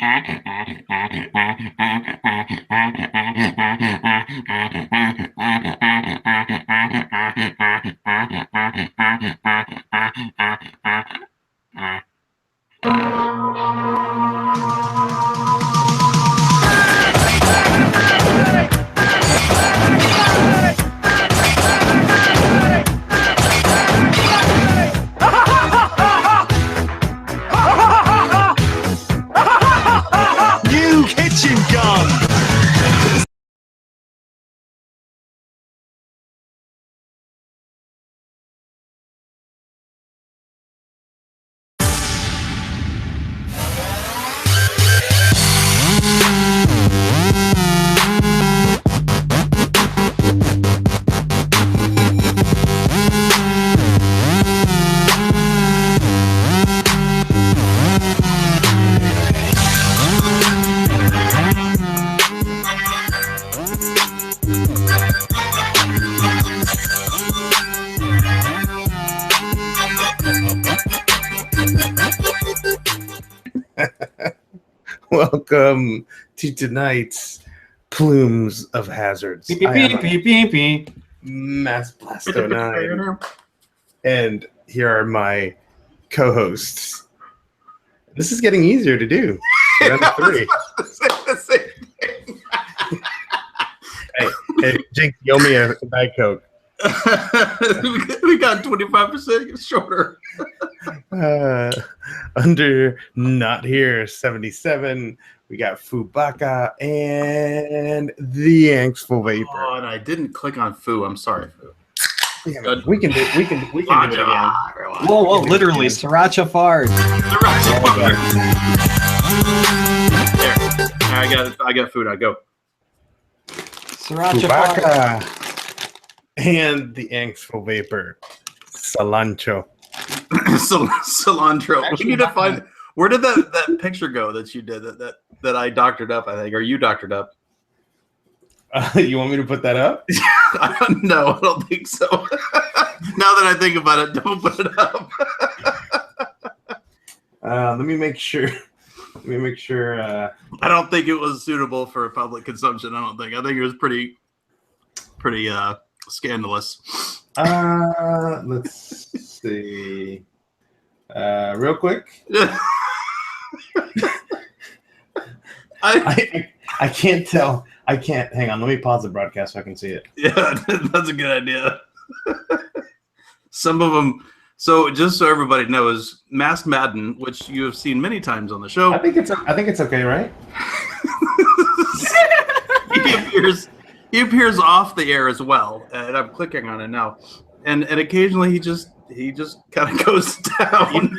New kitchen gun! Welcome to tonight's Plumes of Hazards. Beep, beep, beep, beep, beep. Mass Blasto 9. And here are my co-hosts. This is getting easier to do. Round of three. Hey, Jinx, you owe me a Diet Coke. We got 25% shorter. Under Not Here 77, we got Fubaka and the Angstful Vapor. Oh, and I didn't click on Foo. I'm sorry, Foo. Yeah, we can do it again. Whoa, literally, Sriracha Fard. Sriracha Fard. There. I got food. I go. Sriracha Fard. Fubaka and the Angstful Vapor. Cilantro. Cilantro. Actually, We need to find. Where did that picture go that you did that I doctored up? I think, or you doctored up. You want me to put that up? I don't know. I don't think so. Now that I think about it, don't put it up. Let me make sure. I don't think it was suitable for public consumption. I think it was pretty scandalous. Let's see. Real quick. I can't tell. I can't. Hang on. Let me pause the broadcast so I can see it. Yeah, that's a good idea. Some of them. So just so everybody knows, Masked Madden, which you have seen many times on the show. I think it's okay, right? He appears off the air as well, and I'm clicking on it now. And occasionally he just kind of goes down.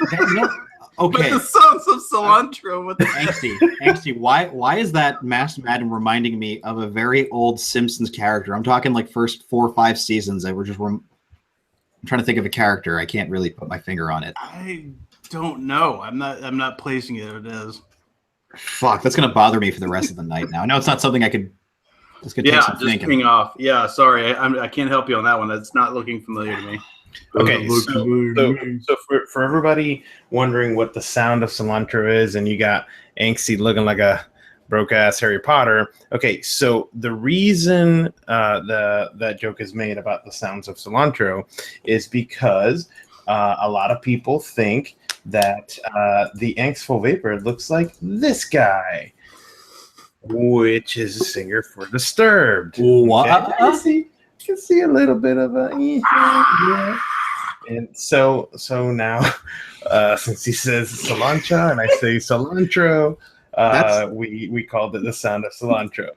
Okay. With the sounds of cilantro. With the Angsty, why is that Masked Madden reminding me of a very old Simpsons character? I'm talking like first 4 or 5 seasons. I'm trying to think of a character. I can't really put my finger on it. I don't know. I'm not placing it. It is. Fuck, that's gonna bother me for the rest of the night now. I know it's not something I could. It's gonna take some just thinking. ping off. Yeah, sorry, I can't help you on that one. That's not looking familiar to me. Okay, so for everybody wondering what the sound of cilantro is, and you got Angsty looking like a broke-ass Harry Potter. Okay, so the reason that joke is made about the sounds of cilantro is because a lot of people think that the Angstful Vapor looks like this guy, which is a singer for Disturbed. What? Okay, you can see a little bit of a yeah. And so now since he says cilantro and I say cilantro, we called it the sound of cilantro,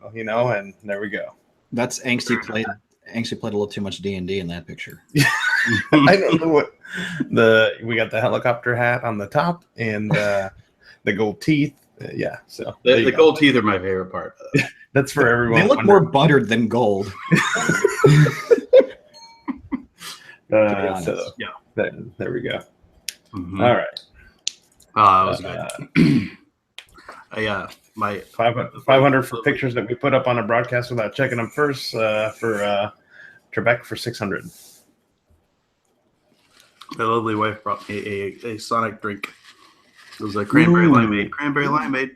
and there we go. That's Angsty played a little too much D&D in that picture. I don't know what we got the helicopter hat on the top and the gold teeth. Yeah, so the gold teeth are my favorite part. That's for everyone. They look more buttered than gold. So yeah, there we go. Mm-hmm. All right. That was good. Yeah, my 500 for pictures that we put up on a broadcast without checking them first. For Trebek for 600. My lovely wife brought me a Sonic drink. It was like cranberry limeade. Cranberry limeade.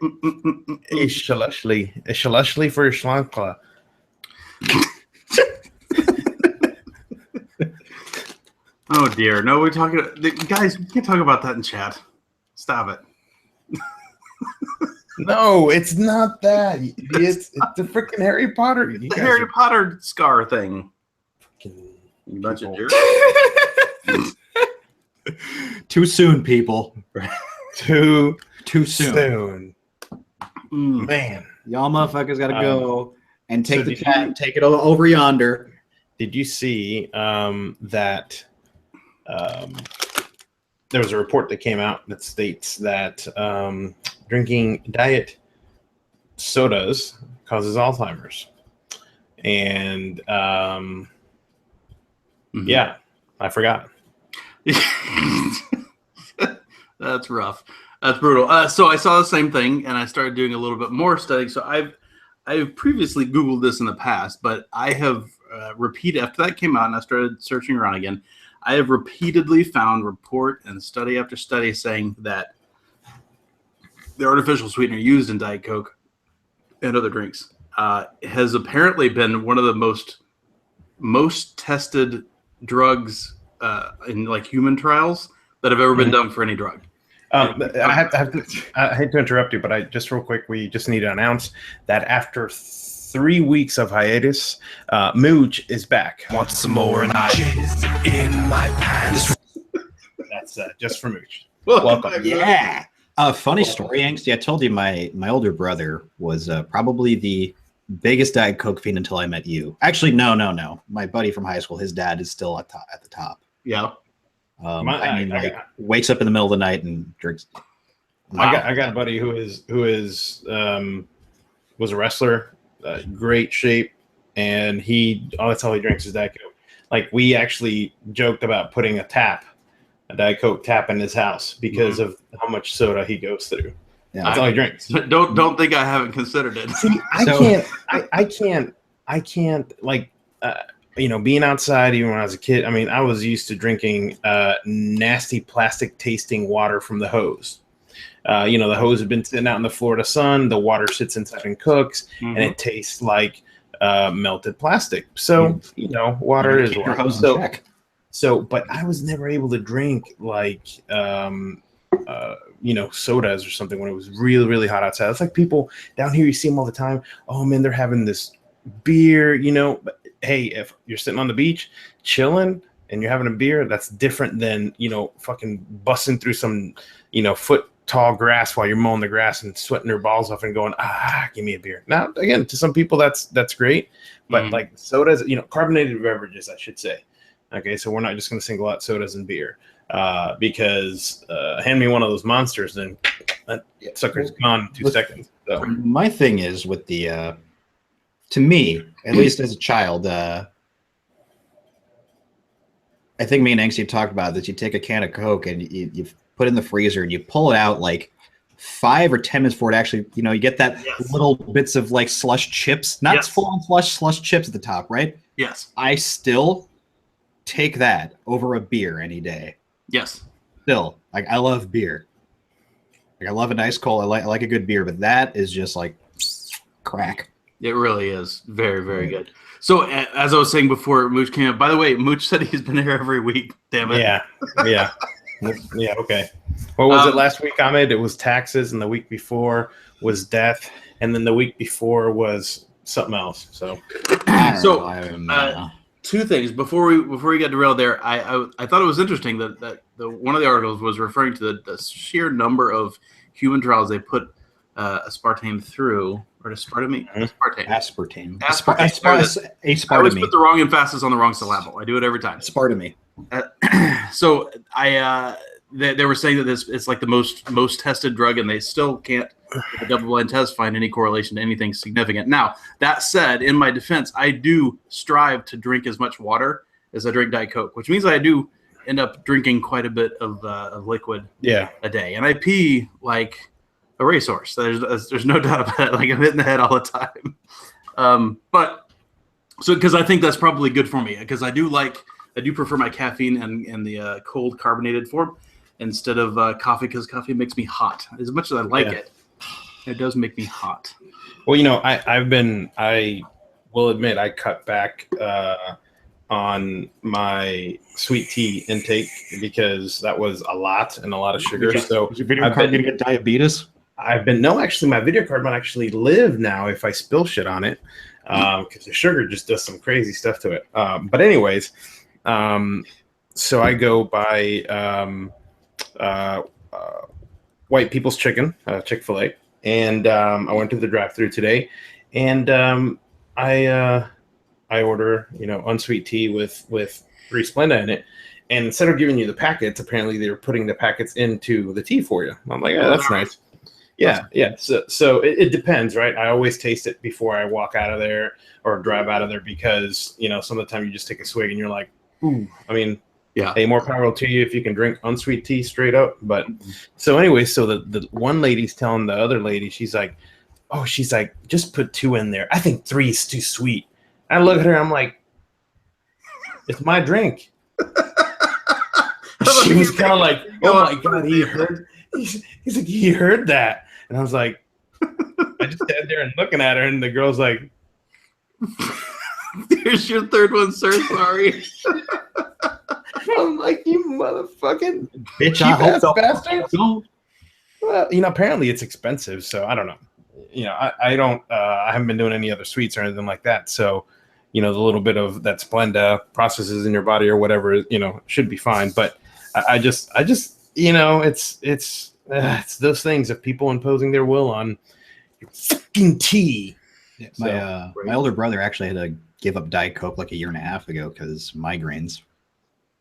A shalushly for Schlankla. Oh dear. No, we're talking guys, we can't talk about that in chat. Stop it. No, it's not that. It's the freaking Harry Potter. The Harry Potter scar thing. You bunch of jerks. Too soon, people. Too soon. Man. Y'all motherfuckers gotta go and take the chat and take it over yonder. Did you see that there was a report that came out that states that drinking diet sodas causes Alzheimer's? And yeah, I forgot. That's rough. That's brutal. So I saw the same thing, and I started doing a little bit more studying. So I've previously Googled this in the past, but I have repeated after that came out, and I started searching around again. I have repeatedly found report and study after study saying that the artificial sweetener used in Diet Coke and other drinks has apparently been one of the most tested drugs in like human trials that have ever been done for any drug. I hate to interrupt you, but just real quick, we just need to announce that after 3 weeks of hiatus, Mooch is back. Want some more and I in my pants. That's just for Mooch. Welcome. Yeah. Funny story, Angsty. I told you my older brother was probably the biggest Diet Coke fiend until I met you. Actually, no. My buddy from high school, his dad is still at the top. Yeah. Wakes up in the middle of the night and drinks. Wow. I got a buddy who was a wrestler, great shape, and that's all he drinks is Diet Coke. Like, we actually joked about putting a Diet Coke tap in his house because of how much soda he goes through. Yeah, that's all he drinks. Don't think I haven't considered it. See, I can't like being outside even when I was a kid. I mean, I was used to drinking nasty plastic tasting water from the hose. The hose had been sitting out in the Florida sun. The water sits inside and cooks, and it tastes like melted plastic. So water is water. But I was never able to drink like sodas or something when it was really, really hot outside. It's like people down here, you see them all the time. Oh man, they're having this beer, But hey, if you're sitting on the beach chilling and you're having a beer, that's different than fucking busting through some foot tall grass while you're mowing the grass and sweating your balls off and going, give me a beer. Now again, to some people that's great, but like sodas, carbonated beverages, I should say. Okay, so we're not just going to single out sodas and beer because hand me one of those monsters, then that sucker's gone in 2 seconds. So. My thing is with the, to me, at least as a child, I think me and Angsty talked about this. You take a can of Coke and you put it in the freezer and you pull it out like 5 or 10 minutes before it actually, you get that little bits of like slush chips, not full-on slush chips at the top, right? Yes. I still take that over a beer any day. Yes. Still, like, I love beer. Like, I love a nice cold. I like a good beer, but that is just like crack. It really is very, very good. So as I was saying before Mooch came up, by the way, Mooch said he's been here every week. Damn it. Yeah. Okay. What was it last week, Ahmed? It was taxes, and the week before was death, and then the week before was something else. So, two things before we get derailed there. I thought it was interesting that one of the articles was referring to the sheer number of human trials they put aspartame through, or aspartame. Aspartame. I always put the wrong emphasis on the wrong syllable. I do it every time. Aspartame. So they were saying that it's like the most tested drug, and they still can't, with a double-blind test, find any correlation to anything significant. Now, that said, in my defense, I do strive to drink as much water as I drink Diet Coke, which means I do end up drinking quite a bit of liquid a day. And I pee like a racehorse. There's no doubt about it. Like, I'm hitting the head all the time. Because I think that's probably good for me, because I do prefer my caffeine in the cold carbonated form. instead of coffee because coffee makes me hot. As much as I like it, it does make me hot. Well, I will admit I cut back on my sweet tea intake because that was a lot of sugar. So is your video card going to get diabetes? Actually, my video card might actually live now if I spill shit on it because the sugar just does some crazy stuff to it. But anyways, so I go buy White People's Chicken, Chick-fil-A, and I went to the drive-thru today, and I order unsweet tea with 3 Splenda in it, and instead of giving you the packets, apparently they were putting the packets into the tea for you. I'm like, oh, that's nice. Yeah. So it depends, right? I always taste it before I walk out of there or drive out of there because some of the time you just take a swig and you're like, ooh. I mean, yeah. Hey, more power to you if you can drink unsweet tea straight up. But so anyway, so the one lady's telling the other lady, she's like, just put 2 in there. I think 3 is too sweet. I look at her, I'm like, it's my drink. She was kind of like, oh my God, he heard. He's like, he heard that. And I was like, I just sat there and looking at her, and the girl's like, here's your 3rd one, sir. Sorry. I'm like, you motherfucking bitch, I hope so. Bastard. Well, apparently it's expensive, so I don't know. I don't. I haven't been doing any other sweets or anything like that, so the little bit of that Splenda processes in your body or whatever, should be fine. But I just, it's those things of people imposing their will on your fucking tea. Yeah, my older brother actually had to give up Diet Coke like a year and a half ago because migraines.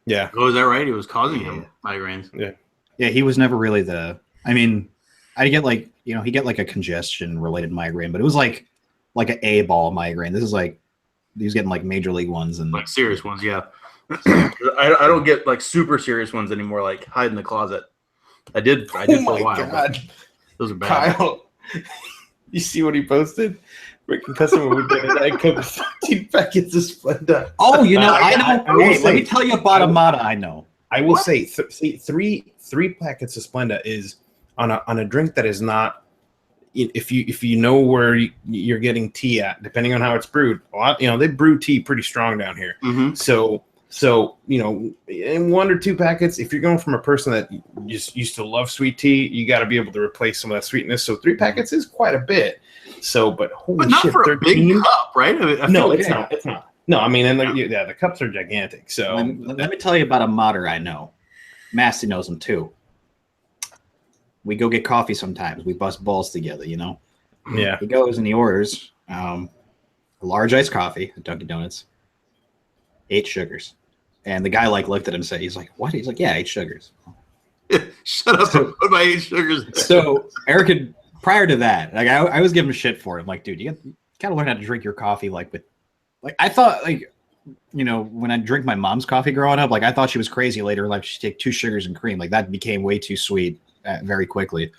Yeah. Oh, is that right? It was causing him migraines. Yeah. Yeah, he was never really I get he get like a congestion related migraine, but it was like an A-ball migraine. This is like, he was getting like major league ones and like serious ones. Yeah. I don't get like super serious ones anymore, like hide in the closet. I did for a while. Those are bad. Kyle, you see what he posted? Rick and customer would get a Diet Coke 15 packets of Splenda. Oh, I know. Hey, let me tell you about Amada. I know. I will say three packets of Splenda is on a drink that is not. If you know where you're getting tea at, depending on how it's brewed, they brew tea pretty strong down here. Mm-hmm. So in 1 or 2 packets, if you're going from a person that just used to love sweet tea, you got to be able to replace some of that sweetness. So 3 packets is quite a bit. So, but holy not shit, for 13? A big cup, right? No, it's not. It's not. No, I mean, and the cups are gigantic. So let me tell you about a modder I know. Massey knows him too. We go get coffee sometimes. We bust balls together, Yeah. He goes and he orders a large iced coffee at Dunkin' Donuts, 8 sugars. And the guy looked at him and said, he's like, what? He's like, yeah, 8 sugars. Shut up and put my 8 sugars in. So Eric had, prior to that, I was giving him shit for it. I'm like, dude, you gotta learn how to drink your coffee I thought when I drink my mom's coffee growing up, I thought she was crazy later in life. She'd take 2 sugars and cream. That became way too sweet very quickly.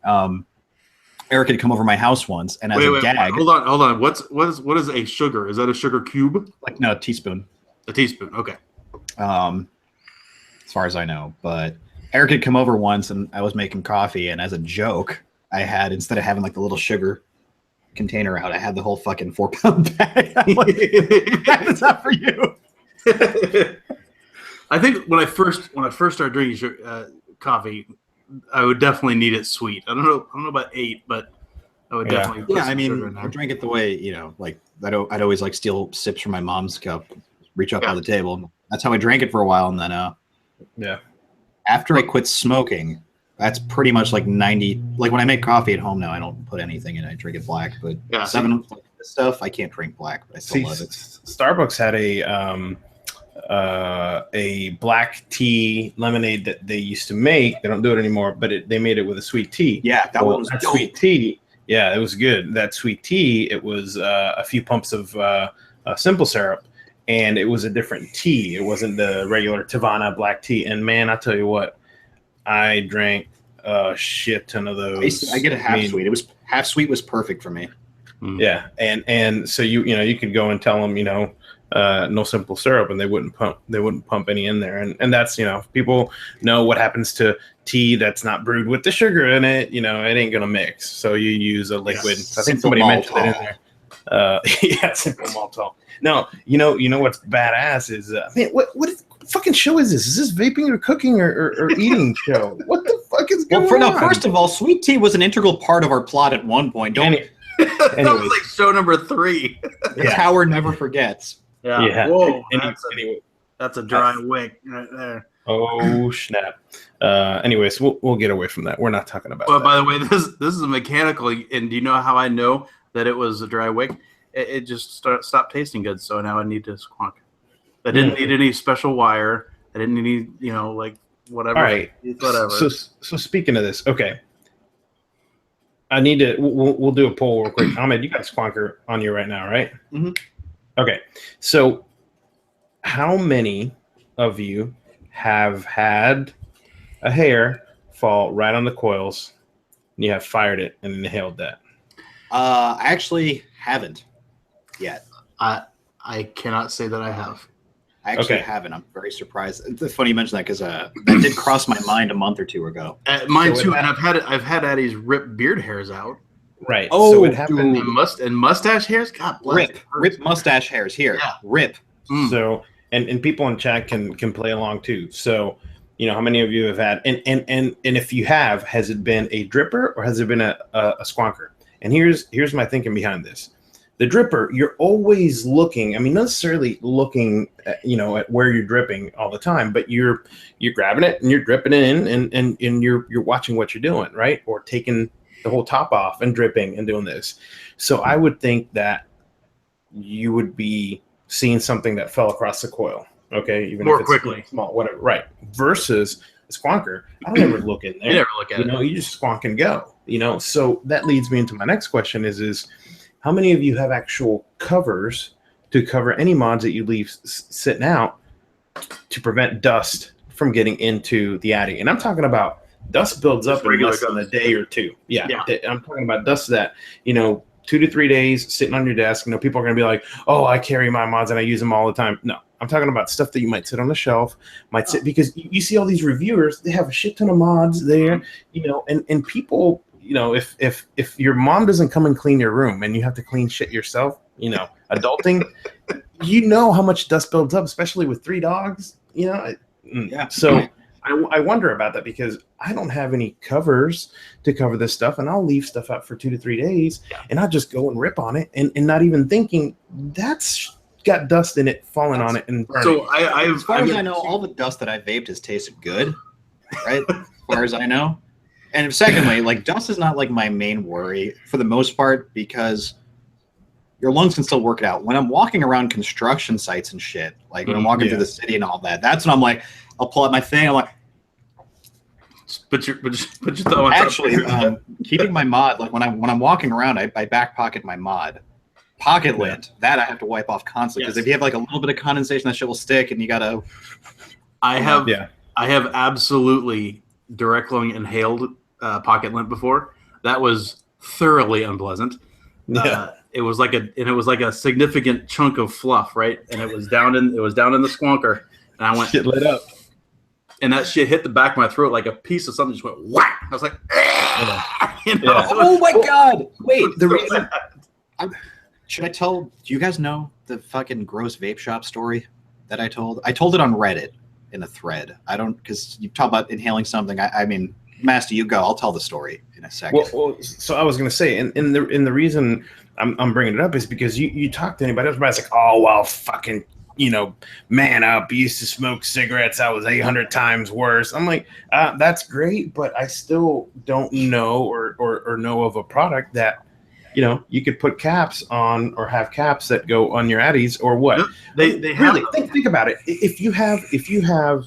Eric had come over my house once, and as a gag, hold on. What is a sugar? Is that a sugar cube? No, a teaspoon. A teaspoon. Okay. As far as I know, but Eric had come over once, and I was making coffee, and as a joke, I had, instead of having the little sugar container out, I had the whole fucking 4-pound bag. I'm like, that's not for you. I think when I first started drinking coffee, I would definitely need it sweet. I don't know about 8, but I would definitely. Yeah, I mean, I drank it the way I'd always steal sips from my mom's cup, reach up on the table. That's how I drank it for a while, and then after I quit smoking, that's pretty much 90. When I make coffee at home now, I don't put anything in it. I drink it black. But 7 stuff, I can't drink black, but I still love it. Starbucks had a black tea lemonade that they used to make. They don't do it anymore, but they made it with a sweet tea. Yeah, that one was that sweet tea. Yeah, it was good. That sweet tea, it was a few pumps of simple syrup, and it was a different tea. It wasn't the regular Tavana black tea. And man, I tell you what, I drank a shit ton of those. I get a half sweet. It was half sweet was perfect for me. Yeah, and so you could go and tell them, no simple syrup, and they wouldn't pump any in there. And that's, people know what happens to tea that's not brewed with the sugar in it. It ain't gonna mix. So you use a liquid. I think somebody mentioned it in there. Yeah, simple maltol. No, you know what's badass is man, what fucking show is this? Is this vaping or cooking or eating show? What the fuck is going on? No, first of all, sweet tea was an integral part of our plot at one point. That was like show number 3. It's Howard never forgets. Yeah. Whoa. That's a dry wick right there. Oh snap! Anyways, we'll get away from that. We're not talking about. Well, that. by the way, this is a mechanical. And do you know how I know that it was a dry wick? It just stopped tasting good. So now I need to squonk. I didn't need any special wire. I didn't need like whatever. All right. Whatever. So speaking of this, okay. I need to. We'll do a poll real quick. Ahmed, you got Squonker on you right now, right? Mm-hmm. Okay. So, how many of you have had a hair fall right on the coils, and you have fired it and inhaled that? I actually haven't yet. I cannot say that I have. I actually haven't. I'm very surprised. It's funny you mention that because that did cross my mind a month or two ago. Mine too, and I've had Addie's rip beard hairs out. Right. Oh, so it happened. And mustache hairs. God bless. Rip mustache hairs here. Yeah. Rip. So and people in chat can play along too. So how many of you have had and if you have, has it been a dripper or has it been a squonker? And here's my thinking behind this. The dripper, you're always looking. I mean, not necessarily looking at, at where you're dripping all the time, but you're grabbing it and you're dripping it in and you're watching what you're doing, right? Or taking the whole top off and dripping and doing this. So I would think that you would be seeing something that fell across the coil, okay? Even more if it's quickly, small, whatever, right? Versus a squonker, I don't ever look in there. You never look at it. You just squonk and go. So that leads me into my next question: is how many of you have actual covers to cover any mods that you leave sitting out to prevent dust from getting into the Addy? And I'm talking about dust builds up in less than a day or two. Yeah. I'm talking about dust that, 2 to 3 days sitting on your desk. People are going to be like, oh, I carry my mods and I use them all the time. No, I'm talking about stuff that you might sit on the shelf, because you see all these reviewers, they have a shit ton of mods there, and people, if your mom doesn't come and clean your room and you have to clean shit yourself, adulting, how much dust builds up, especially with 3 dogs, Yeah. So I wonder about that because I don't have any covers to cover this stuff, and I'll leave stuff out for 2 to 3 days, and I'll just go and rip on it and not even thinking that's got dust in it falling on it and burning. So as far as I know, all the dust that I vaped has tasted good, right? As far as I know. And secondly, like dust is not like my main worry for the most part because your lungs can still work it out. When I'm walking around construction sites and shit, like when I'm walking through the city and all that, that's when I'm like, I'll pull out my thing. I'm like, put your thumb on actually, keeping my mod, like when I'm walking around, I back pocket my mod. Pocket lint, that I have to wipe off constantly because if you have like a little bit of condensation, that shit will stick, and you gotta. I have absolutely direct lung inhaled pocket lint before. That was thoroughly unpleasant. Yeah. It was like a significant chunk of fluff, right? And it was down in the squonker, and I went shit lit up, and that shit hit the back of my throat like a piece of something just went whack. I was like, oh my god! Wait, the reason. Should I tell? Do you guys know the fucking gross vape shop story that I told? I told it on Reddit in a thread. I don't, because you talk about inhaling something. I mean, Master, you go. I'll tell the story in a second. Well, so I was going to say, and the reason I'm bringing it up is because you talk to anybody, everybody's like, oh, well, fucking, man up. You used to smoke cigarettes. I was 800 times worse. I'm like, that's great, but I still don't know or know of a product that, you could put caps on or have caps that go on your Addies or what. They really think about it. If you have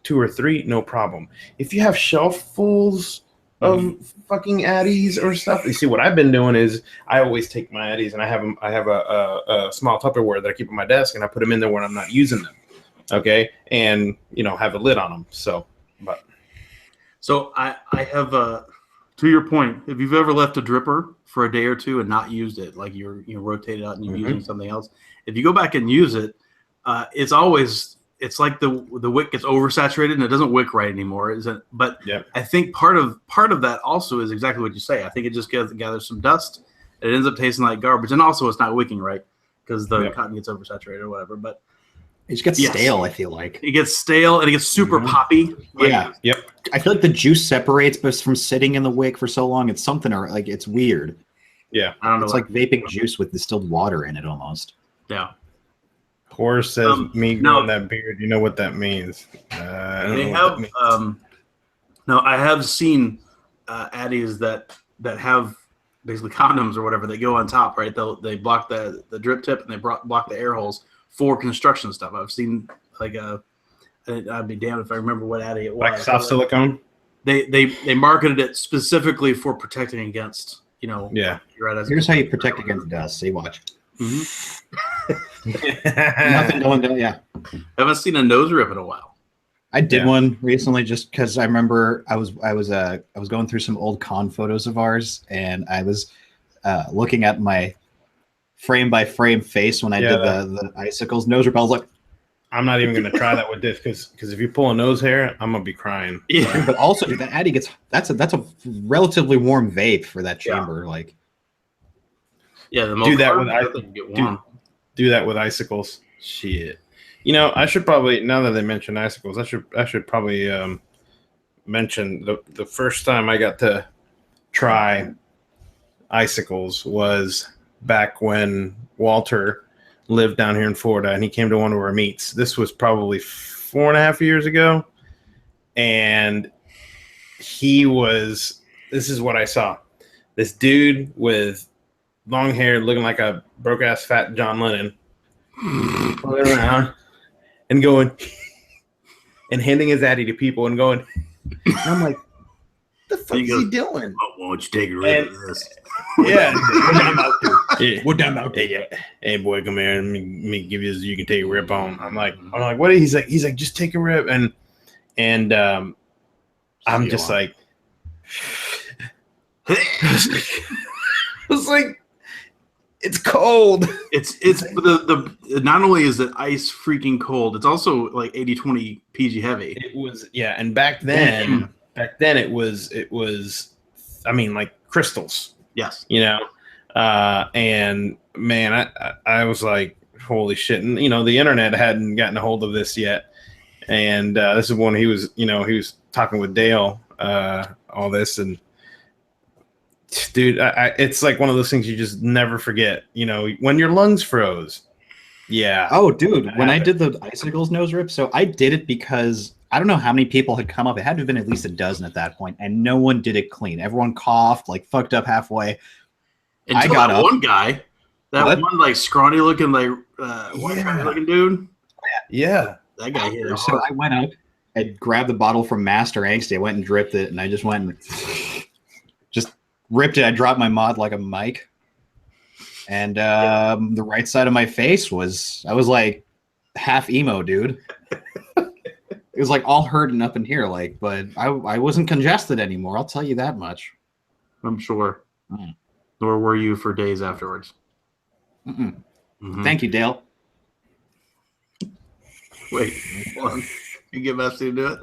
2 or 3, no problem. If you have shelffuls of fucking Addies or stuff, you see what I've been doing is I always take my Addies and I have a small Tupperware that I keep on my desk and I put them in there when I'm not using them. Okay, and have a lid on them. So I have To your point, if you've ever left a dripper for a day or two and not used it, like you rotate it out and you're using something else, if you go back and use it, it's like the wick gets oversaturated and it doesn't wick right anymore, isn't? But I think part of that also is exactly what you say. I think it just gathers some dust. It ends up tasting like garbage, and also it's not wicking right because the cotton gets oversaturated or whatever. But it just gets stale. I feel like it gets stale and it gets super poppy. I feel like the juice separates, but from sitting in the wick for so long, it's something or like it's weird. Yeah, I don't know. It's like vaping juice with distilled water in it almost. Yeah. Horace says, "Me growing that beard." You know what that means? I have seen Addies that have basically condoms or whatever. They go on top, right? They block the drip tip and they block the air holes for construction stuff. I've seen like I'd be damned if I remember what Addy it was. Like soft silicone. They marketed it specifically for protecting against, Here's how you protect against dust. See, watch. Nothing going down. Yeah. I haven't seen a nose rip in a while. I did one recently just because I remember I was going through some old con photos of ours, and I was looking at my frame by frame face when I did the icicles nose rip. I was like, I'm not even gonna try that with this because if you pull a nose hair, I'm gonna be crying. Yeah, but also dude, that Addy that's a relatively warm vape for that chamber. Like, do that with icicles. Shit. I should probably, now that they mention icicles, I should probably mention the first time I got to try icicles was back when Walter lived down here in Florida, and he came to one of our meets. This was probably 4.5 years ago, and this is what I saw. This dude with long hair looking like a broke-ass fat John Lennon going around and going and handing his Addy to people and going, and I'm like, the fuck is he doing? Oh, why don't you take a rip of this? Yeah. What damn out? Hey boy, come here and me give you you can take a rip on. I'm like, what? He's like, just take a rip, and I'm just like, it's like, it's cold. It's the not only is it ice freaking cold, it's also like 80-20 PG heavy. It was, and back then it was I mean, like crystals. Yes. And man, I was like, holy shit. And the internet hadn't gotten a hold of this yet. And this is when he was talking with Dale, all this, and dude, it's like one of those things you just never forget. When your lungs froze. Yeah. Oh, dude, when I did the icicles nose rip, so I did it because I don't know how many people had come up. It had to have been at least a dozen at that point, and no one did it clean. Everyone coughed, like fucked up halfway. Until I got up. One guy, one like scrawny looking, like white looking dude. Yeah, that guy hit it hard. So I went up and grabbed the bottle from Master Angsty. I went and dripped it, and I just went and just ripped it. I dropped my mod like a mic, and the right side of my face I was like half emo, dude. It was like all hurting up in here, but I wasn't congested anymore. I'll tell you that much. I'm sure. Nor were you for days afterwards. Mm-hmm. Thank you, Dale. Wait, hold on. You get Messi to do it?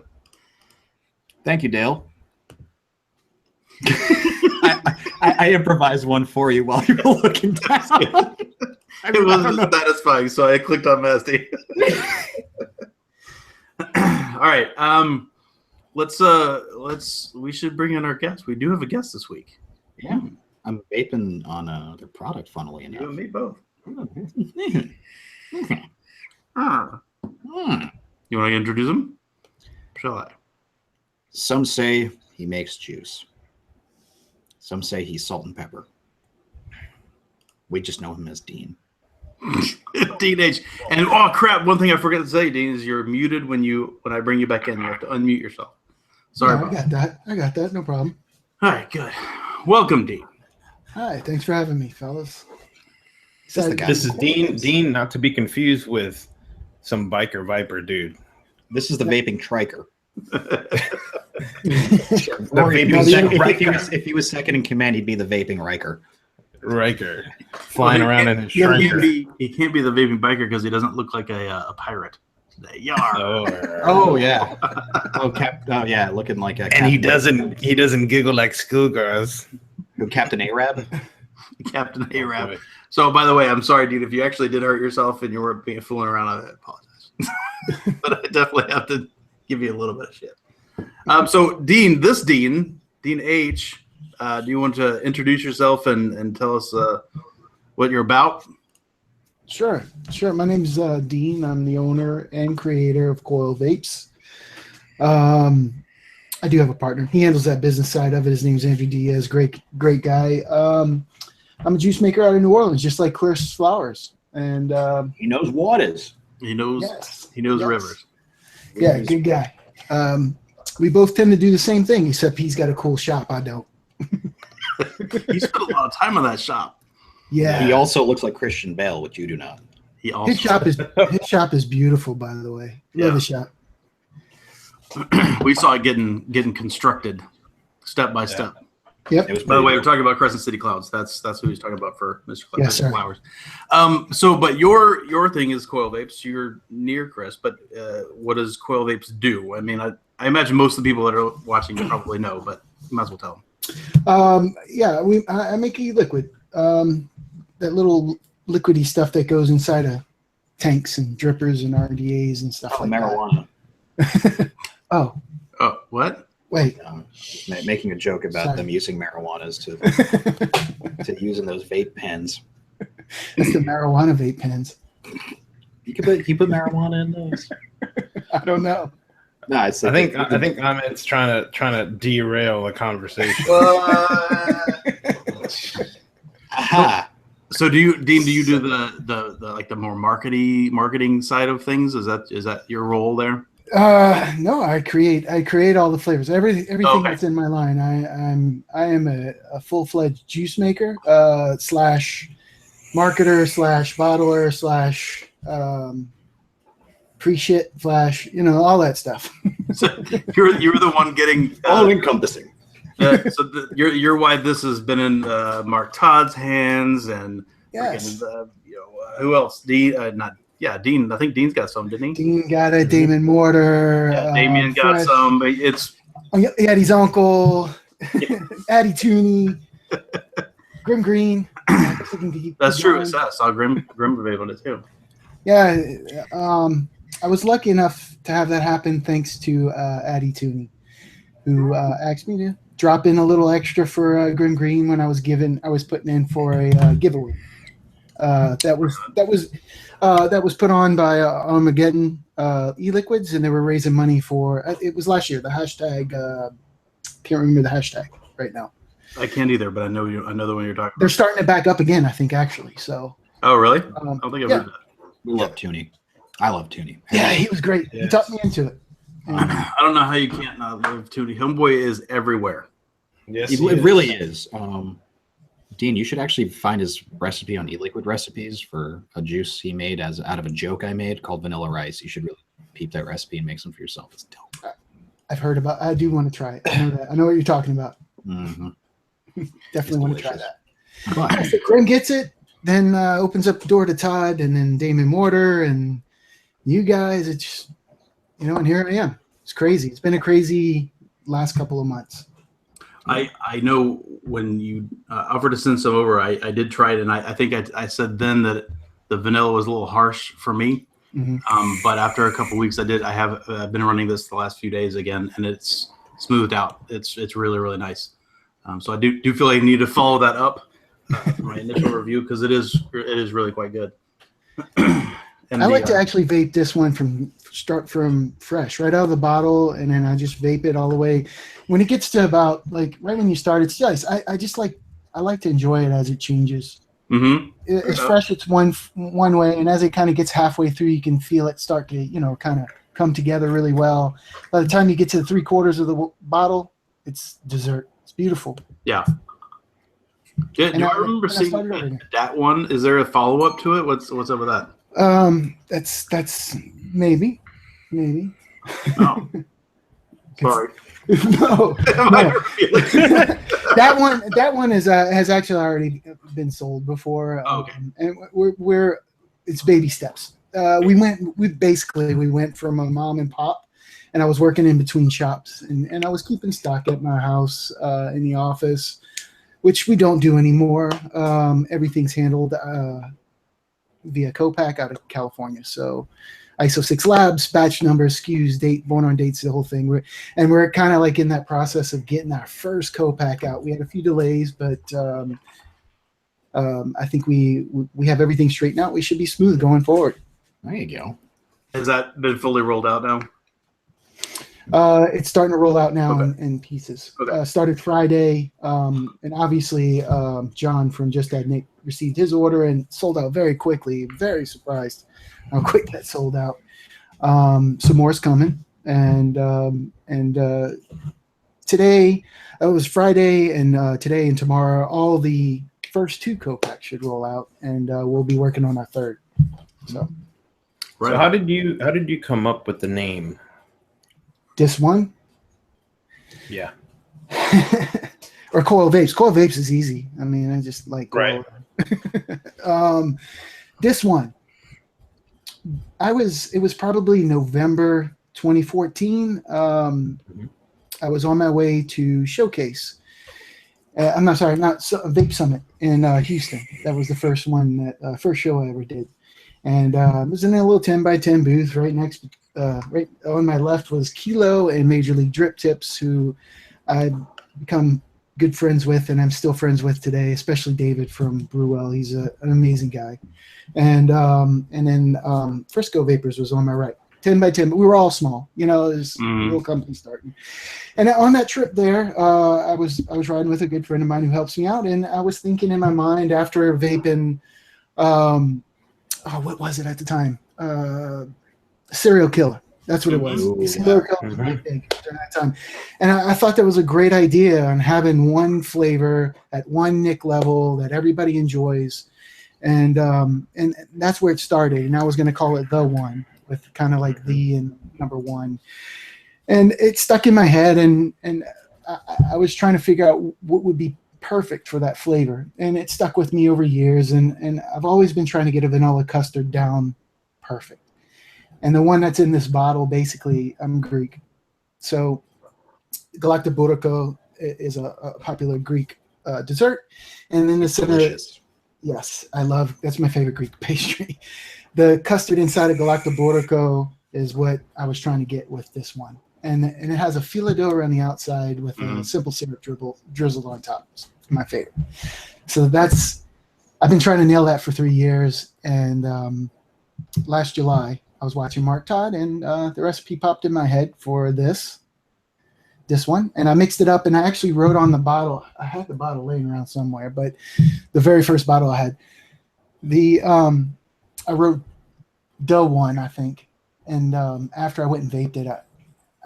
Thank you, Dale. I improvised one for you while you were looking down. It wasn't satisfying, so I clicked on Messi. All right. We should bring in our guest. We do have a guest this week. Yeah. I'm vaping on their product, funnily enough. You and me both. You want to introduce him? Shall I? Some say he makes juice. Some say he's salt and pepper. We just know him as Dean. Dean H. And oh crap! One thing I forgot to say, Dean, is you're muted when I bring you back in. You have to unmute yourself. Sorry. No, I got that. No problem. All right, good. Welcome, Dean. Hi, thanks for having me, fellas. This is Dean, not to be confused with some biker viper dude. This is the vaping triker. Or vaping if he was second in command, he'd be the vaping Riker. Riker flying around in his He shrinker. can't be the vaping biker because he doesn't look like a pirate. Yar. Oh yeah. Yeah, looking like a. And he doesn't giggle like schoolgirls. Captain Arab. Captain Arab. So, by the way, I'm sorry, dude. If you actually did hurt yourself and you were being fooling around, I apologize. But I definitely have to give you a little bit of shit. So, Dean H. Do you want to introduce yourself and tell us what you're about? Sure. My name's Dean. I'm the owner and creator of Coil Vapes. I do have a partner. He handles that business side of it. His name's Andrew Diaz. Great guy. I'm a juice maker out of New Orleans, just like Chris Flowers. And he knows waters. He knows rivers. Yeah, good guy. We both tend to do the same thing, except he's got a cool shop. I don't. He spent a lot of time on that shop. Yeah. He also looks like Christian Bale, which you do not. His shop is beautiful, by the way. Love the shop. We saw it getting constructed step by step. Yep. By the way, we're talking about Crescent City Clouds. That's who he's talking about for Mr. Yes, Flowers. But your thing is Coil Vapes. You're near Chris, but what does Coil Vapes do? I mean, I imagine most of the people that are watching you probably know, but you might as well tell them. I make e-liquid. That little liquidy stuff that goes inside of tanks and drippers and RDAs and stuff like marijuana. that. Oh, what? Wait. Making a joke about them using marijuanas to using those vape pens. It's the marijuana vape pens. You put marijuana in those? I don't know. No, I think Amit's trying to derail the conversation. Aha. So do you, Dean? Do you do the like the more marketing side of things? Is that your role there? No, I create all the flavors. Everything that's in my line. I am a full-fledged juice maker slash marketer slash bottler / pre-shit slash all that stuff. So you're the one getting all encompassing. You're why this has been in Mark Todd's hands and yes. Who else? Dean. Dean. I think Dean's got some, didn't he? Dean got it. Damon Mortar. Yeah, Damien got some. It's Eddie's uncle. Addie Tooney. Grim Green. That's true. I saw Grim Vape on it too. Yeah, I was lucky enough to have that happen thanks to Addie Tooney, who asked me to drop in a little extra for Grim Green when I was putting in for a giveaway. That was put on by Armageddon e-liquids, and they were raising money for. It was last year. The hashtag. Can't remember the hashtag right now. I can't either, but I know the one you're talking about. They're starting it back up again, I think, actually. So. Oh really? I don't think I've heard that. We love Tooney. I love Tooney. Yeah, he was great. Yes. He talked me into it. I don't know how you can't not love Tooney. Homeboy is everywhere. Yes, it really is. Dean, you should actually find his recipe on e-liquid recipes for a juice he made out of a joke I made called vanilla rice. You should really peep that recipe and make some for yourself. It's dope. I've heard about. I do want to try it. I know that. I know what you're talking about. Mm-hmm. Definitely want to try that. But if Grim gets it, then opens up the door to Todd and then Damon Mortar and you guys. It's just, and here I am. It's crazy. It's been a crazy last couple of months. I know when you offered to send some over, I did try it, and I think I said then that the vanilla was a little harsh for me. Mm-hmm. But after a couple of weeks, I have been running this the last few days again, and it's smoothed out. It's really, really nice. So I do feel like I need to follow that up my initial review because it is really quite good. I like to actually vape this one from fresh, right out of the bottle, and then I just vape it all the way. When it gets to about right when you start, it's nice. I like to enjoy it as it changes. Mm-hmm. It's fresh. It's one way, and as it kind of gets halfway through, you can feel it start to kind of come together really well. By the time you get to the 3/4 of the bottle, it's dessert. It's beautiful. Yeah. Do I remember seeing that one? Is there a follow up to it? What's up with that? That's maybe. Oh. Sorry. No, no. that one is has actually already been sold before. Okay. And we're it's baby steps. We went from a mom and pop, and I was working in between shops, and I was keeping stock at my house in the office, which we don't do anymore. Everything's handled via Copac out of California. So ISO 6 labs, batch numbers, SKUs, date, born on dates, the whole thing. We're kind of like in that process of getting our first Copac out. We had a few delays, but I think we have everything straightened out. We should be smooth going forward. There you go. Has that been fully rolled out now? It's starting to roll out now Okay. in pieces. Okay. Started Friday, and obviously John from Just Add Nick received his order and sold out very quickly. Very surprised how quick that sold out. Some more is coming, and today it was Friday, and today and tomorrow all the first 2 Copacs should roll out, and we'll be working on our third. So Right. So how did you come up with the name? this one. Yeah. Or coil vapes. Coil vapes is easy. I mean, I just like coil. Right. This one, it was probably November 2014. I was on my way to Showcase. I'm not sorry, Vape Summit in Houston. That was the first one, that first show I ever did. And it was in a little 10x10 booth right next. Right on my left was Kilo and Major League Drip Tips, who I've become good friends with, and I'm still friends with today, especially David from Brewell. He's an amazing guy. And then Frisco Vapors was on my right, 10x10, but we were all small, there's a little company starting. And on that trip there, I was riding with a good friend of mine who helps me out, and I was thinking in my mind after vaping, what was it at the time? Serial Killer. That's what it was. Ooh, Serial Killer was big during that time. And I thought that was a great idea on having one flavor at one Nick level that everybody enjoys. And that's where it started. And I was going to call it The One, with kind of like the and number one. And it stuck in my head, and I was trying to figure out what would be perfect for that flavor. And it stuck with me over years. And I've always been trying to get a vanilla custard down perfect. And the one that's in this bottle, basically, I'm Greek. So Galactoborico is a popular Greek dessert. And then the center, Delicious. yes, that's my favorite Greek pastry. The custard inside of Galactoborico is what I was trying to get with this one. And it has a filo dough around the outside with a simple syrup drizzled on top. It's my favorite. So I've been trying to nail that for 3 years. And last July, I was watching Mark Todd, and the recipe popped in my head for this one. And I mixed it up, and I actually wrote on the bottle. I had the bottle laying around somewhere, but the very first bottle I had, I wrote The One, I think. And after I went and vaped it,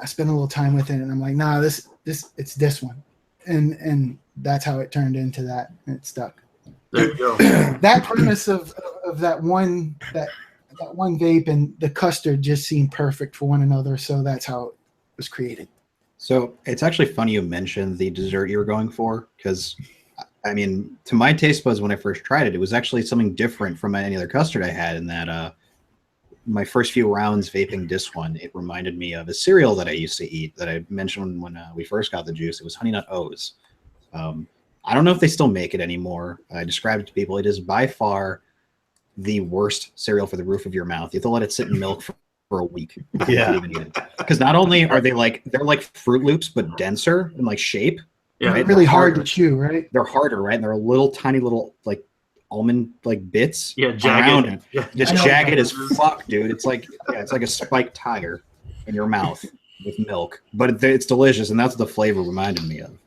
I spent a little time with it, and I'm like, nah, it's this one. And that's how it turned into that, and it stuck. There you go. That premise of that one vape and the custard just seemed perfect for one another, so that's how it was created. So it's actually funny you mentioned the dessert you were going for, because I mean, to my taste buds when I first tried it, it was actually something different from any other custard I had, in that my first few rounds vaping this one, it reminded me of a cereal that I used to eat that I mentioned when we first got the juice. It was Honey Nut O's. I don't know if they still make it anymore. I described it to people. It is by far the worst cereal for the roof of your mouth. You have to let it sit in milk for a week. Yeah. Because not only are they're like Fruit Loops, but denser in like shape. Yeah. Right? Really They're hard to harder. chew, right? They're harder, right? And they're tiny little like almond like bits Yeah, around jagged. it. Yeah. Just I know jagged what as that is. fuck, dude. It's like a spiked tire in your mouth with milk, but it's delicious, and that's what the flavor reminded me of.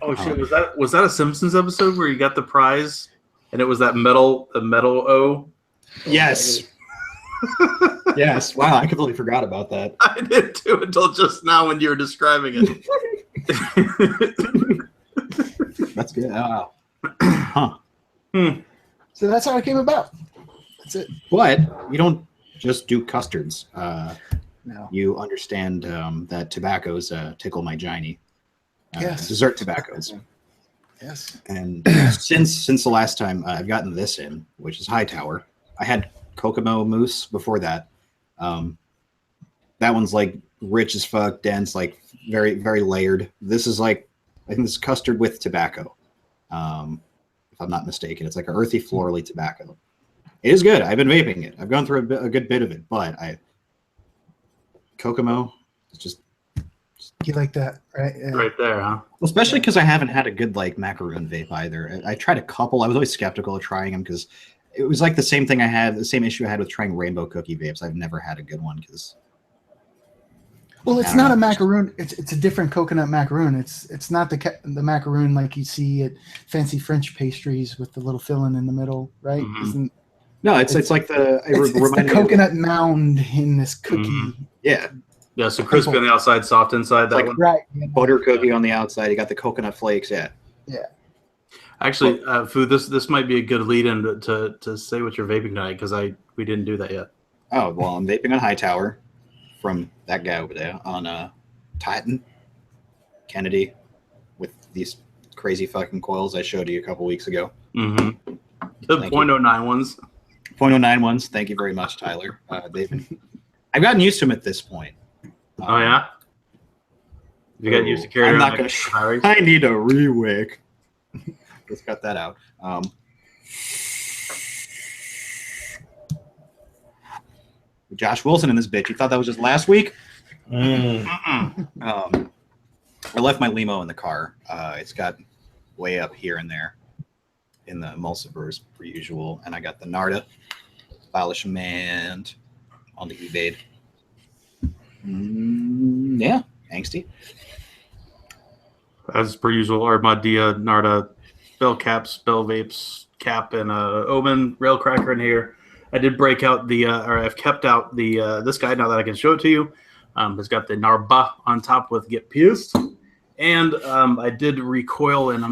Oh shit! Was that a Simpsons episode where you got the prize, and it was that metal O? Yes. Yes. Wow, I completely forgot about that. I did too until just now when you were describing it. That's good. Wow. Huh. So that's how it came about. That's it. But you don't just do custards. No. you understand that tobaccos tickle my giny. Yes. Dessert tobaccos. Yes. And since the last time I've gotten this in, which is Hightower, I had Kokomo mousse before that. That one's like rich as fuck, dense, like very, very layered. This is like, I think this is custard with tobacco. If I'm not mistaken, it's like an earthy, florally tobacco. It is good. I've been vaping it. I've gone through a good bit of it, but Kokomo, it's just You like that, right? Yeah. Right there, huh? especially because I haven't had a good like macaroon vape either. I tried a couple. I was always skeptical of trying them because it was like the same thing the same issue I had with trying rainbow cookie vapes. I've never had a good one because. Well, it's not a macaroon. It's a different coconut macaroon. It's not the macaroon like you see at fancy French pastries with the little filling in the middle, right? Mhm. No, it's like the It's the coconut mound in this cookie. Mhm. Yeah, Yeah, so crispy on the outside, soft inside. That like one. Right. Yeah. butter cookie on the outside. You got the coconut flakes. Yeah. Actually, Fu, this might be a good lead-in to say what you're vaping tonight because we didn't do that yet. Oh well, I'm vaping on Hightower from that guy over there on Titan Kennedy with these crazy fucking coils I showed you a couple weeks ago. Mm-hmm. The Thank you. 0.09 ones. 0.09 ones. Thank you very much, Tyler. I've gotten used to them at this point. Oh yeah. You got used to carrying. I'm around not going like to. batteries? I need a rewick. Let's cut that out. Josh Wilson in this bitch. You thought that was just last week? Mm-mm. I left my limo in the car. It's got way up here and there in the emulsivers per usual, and I got the Narda Balishmand on the Evade. Yeah, angsty. As per usual, Armadia, Narda, Bell Caps, Bell Vapes, Cap, and Omen Rail Cracker in here. I did break out or I've kept out this guy now that I can show it to you. It's got the Narba on top with Get Pierced. And I did recoil, and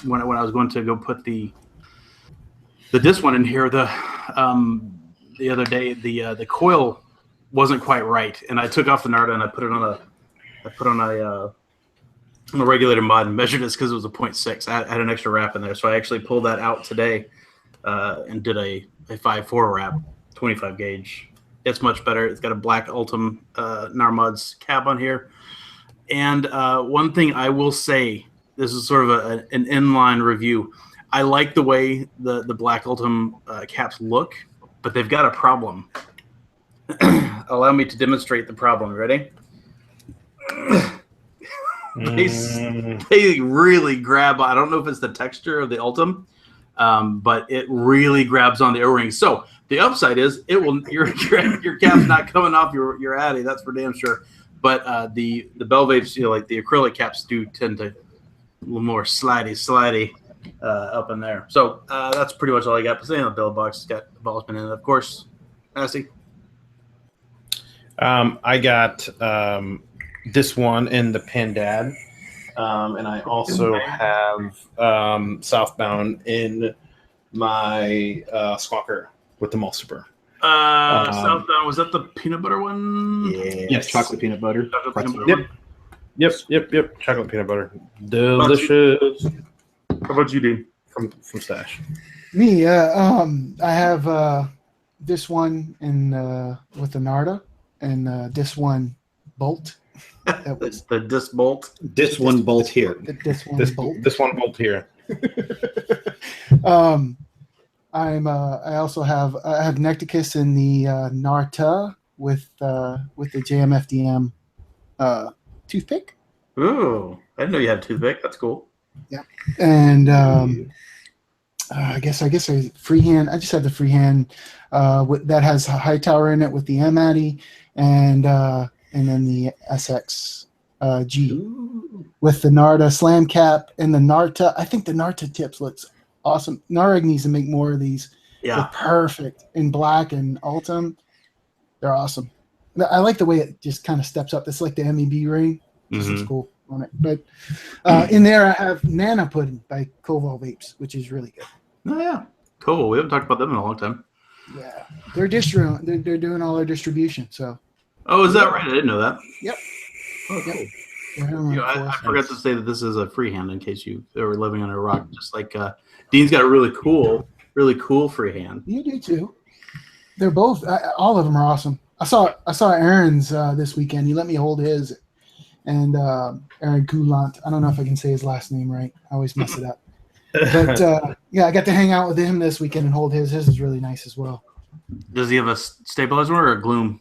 when I was going to go put this one in here, the other day, the coil wasn't quite right, and I took off the Narda and I put on a regulator mod and measured it because it was a 0.6. I had an extra wrap in there, so I actually pulled that out today and did a 5.4 wrap, 25 gauge. It's much better. It's got a black Ultim Narmod's cap on here. And one thing I will say, this is sort of an inline review. I like the way the black Ultim caps look, but they've got a problem. Allow me to demonstrate the problem. Ready? They really grab. I don't know if it's the texture of the Ultim, but it really grabs on the O-ring. So the upside is your cap's not coming off your Addy. That's for damn sure. But the Bell Vapes, like the acrylic caps, do tend to a little more slidey up in there. So that's pretty much all I got to say on the Bell box. It's got Abolishment in it, of course. Nasty. I got this one in the Pandad, and I also have Southbound in my Squawker with the Mulciper. Southbound, was that the peanut butter one? Yeah. Yes. Chocolate peanut butter. Chocolate peanut butter Yep. one? Yep. Chocolate peanut butter, delicious. How about you, Dean? From Stash. Me, I have this one in with the Narda and this one Bolt. That was The disc bolt. This one bolt here. this one Bolt. This one bolt here. I also have Necticus in the Narta with the JMFDM toothpick. Ooh, I didn't know you had a toothpick. That's cool. And I guess I freehand. I just have the freehand that has Hightower in it with the M Addy and then the SX G with the Narda slam cap and the Narta. I think the Narta tips looks awesome. Nareg needs to make more of these. Yeah. They're perfect in black and Ultim. They're awesome. I like the way it just kind of steps up. It's like the MEB ring. This looks cool on it. But in there, I have Nana Pudding by Koval Vapes, which is really good. Oh yeah, cool. We haven't talked about them in a long time. Yeah, they're doing all their distribution. So Oh, is that right? I didn't know that. Yep. Oh, cool. Yep. They're having them I for us. forgot to say that this is a freehand in case you were living under a rock. Just like Dean's got a really cool freehand. You do too. They're both. All of them are awesome. I saw Aaron's this weekend. He let me hold his, and Aaron Goulant. I don't know if I can say his last name right. I always mess it up. But yeah, I got to hang out with him this weekend and hold his. His is really nice as well. Does he have a stabilized one or a gloom?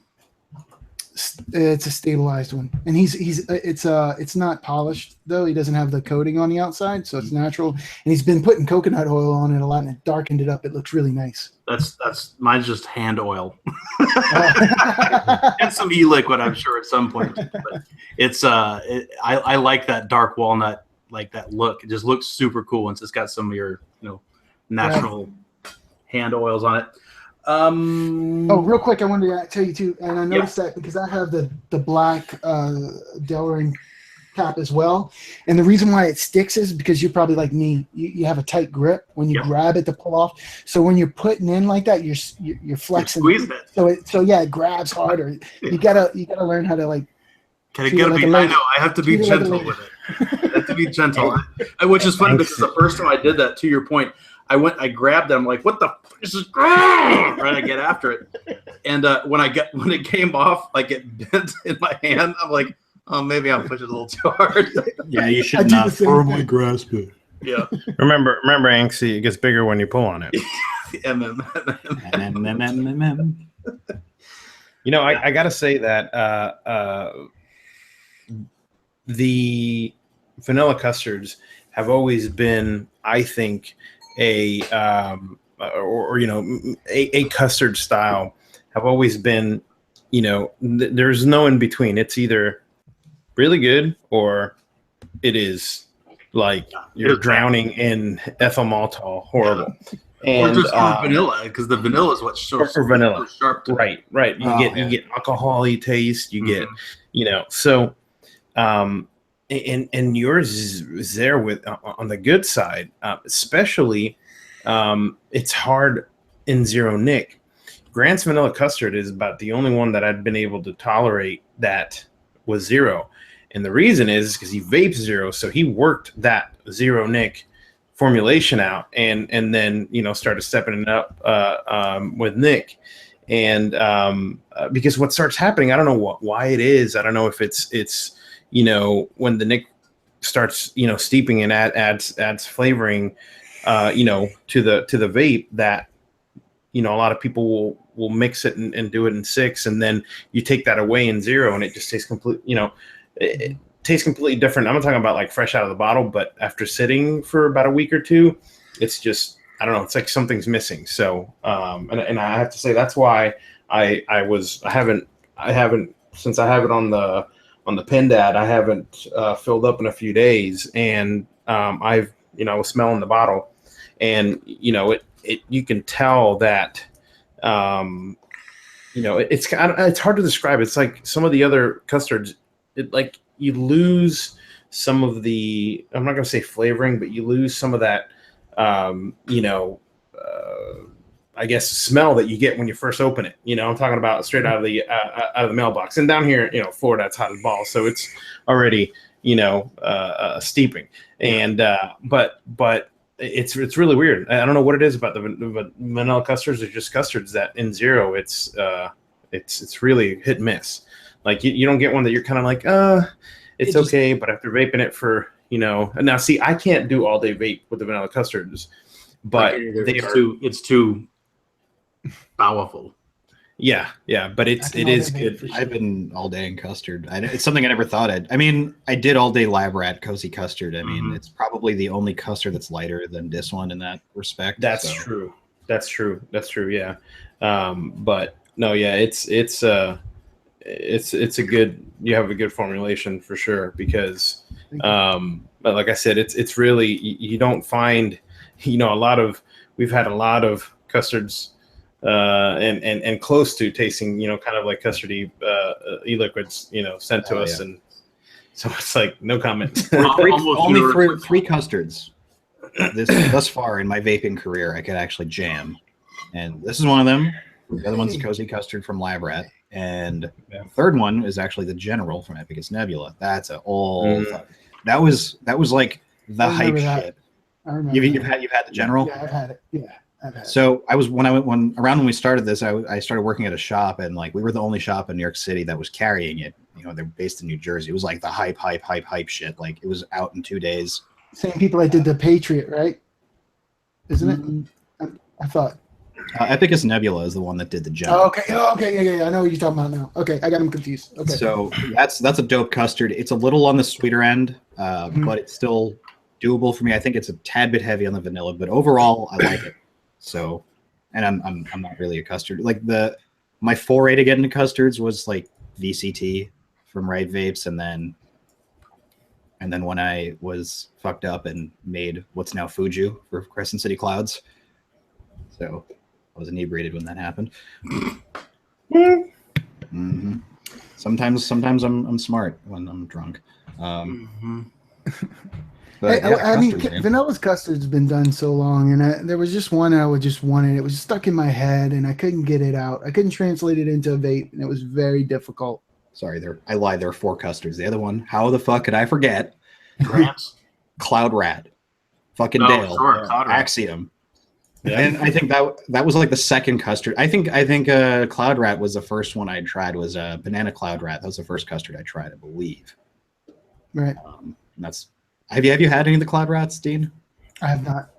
It's a stabilized one, and it's not polished though. He doesn't have the coating on the outside, so it's natural. And he's been putting coconut oil on it a lot, and it darkened it up. It looks really nice. That's mine's just hand oil and some e-liquid, I'm sure at some point. But it's I like that dark walnut, like that look. It just looks super cool once it's got some of your natural hand oils on it. Real quick, I wanted to tell you too, and I noticed that because I have the black Delrin cap as well, and the reason why it sticks is because you're probably like me. You have a tight grip when you grab it to pull off. So when you're putting in like that, you're flexing. You're squeezing it. So it grabs harder. You gotta learn how to like. I have to be gentle with it. I have to be gentle, which is funny because the first time I did that, to your point, I grabbed them like, what the fuck is this? Right, I get after it, and when it came off, like it bent in my hand. I'm like, oh, maybe I'm pushing a little too hard. Yeah, you should not firmly grasp it. Yeah. Remember, Anxie, it gets bigger when you pull on it. I got to say that the vanilla custards have always been, I think, a custard style have always been, there's no in between. It's either really good or it is like you're drowning in ethyl maltol, horrible. And or just vanilla, because the vanilla is what's so vanilla. Sharp. Right. You get alcohol-y taste. You get, so. And yours is there with on the good side, especially it's hard in zero Nick. Grant's vanilla custard is about the only one that I'd been able to tolerate that was zero, and the reason is because he vapes zero, so he worked that zero Nick formulation out, and then started stepping it up with Nick, and because what starts happening, I don't know why it is. I don't know if it's when the Nick starts, steeping and adds flavoring, to the vape, that, a lot of people will mix it and do it in 6, and then you take that away in 0, and it just tastes it tastes completely different. I'm not talking about like fresh out of the bottle, but after sitting for about a week or two, it's just, I don't know, it's like something's missing. So, and I have to say that's why I haven't since I have it on the Pendad, I haven't filled up in a few days, and I was smelling the bottle, and you can tell that it's hard to describe. It's like some of the other custards, like you lose some of the, I'm not going to say flavoring, but you lose some of that I guess smell that you get when you first open it. I'm talking about straight out of the mailbox. And down here, Florida, it's hot as balls, so it's already steeping. And but it's really weird. I don't know what it is about the vanilla custards. They're just custards that in 0, it's really hit and miss. Like you don't get one that you're kind of like, it's okay, but after vaping it for now, see, I can't do all day vape with the vanilla custards, but it's too powerful. Yeah, but it is good. I've been all day in custard. It's something I never thought I'd. I mean, I did all day Lab Rat Cozy Custard. I mean, it's probably the only custard that's lighter than this one in that respect. That's true. Yeah. But no, yeah, it's a good. You have a good formulation for sure, because, like I said, it's really, you don't find, we've had a lot of custards. And close to tasting, kind of like custardy e-liquids, sent to us, and so it's like no comment. Only three custards thus far in my vaping career I could actually jam, and this is one of them. The other one's Cozy Custard from Lab Rat. And the third one is actually the General from Epicus Nebula. That's an old. That was like the hype shit. I remember. You've had the General. Yeah, I've had it. Yeah, I've had it. So I was when we started this, I started working at a shop, and like we were the only shop in New York City that was carrying it. You know, they're based in New Jersey. It was like the hype shit. Like it was out in 2 days. Same people that did the Patriot, right? Isn't it? I thought. Epicus Nebula is the one that did the General. Oh, okay. Oh, okay. Yeah. I know what you're talking about now. Okay, I got him confused. Okay. So that's a dope custard. It's a little on the sweeter end, but it's still doable for me. I think it's a tad bit heavy on the vanilla, but overall I like it. So, and I'm not really a custard. Like my foray to get into custards was like VCT from Right Vapes, and then when I was fucked up and made what's now Fuju for Crescent City Clouds. So I was inebriated when that happened. Mm-hmm. Sometimes I'm smart when I'm drunk. But I mean, Vanilla's custard's been done so long, and there was just one I would just want it. It was stuck in my head, and I couldn't get it out. I couldn't translate it into a vape, and it was very difficult. Sorry, I lied. There are 4 custards. The other one, how the fuck could I forget? Grants? Cloud Rat. Fucking Dale. Sure, Cloud Rat. Axiom. Yeah. And I think that was like the second custard. I think Cloud Rat was the first one I tried. Was Banana Cloud Rat. That was the first custard I tried, I believe. Right. Have you had any of the Cloud Rats, Dean? I have not.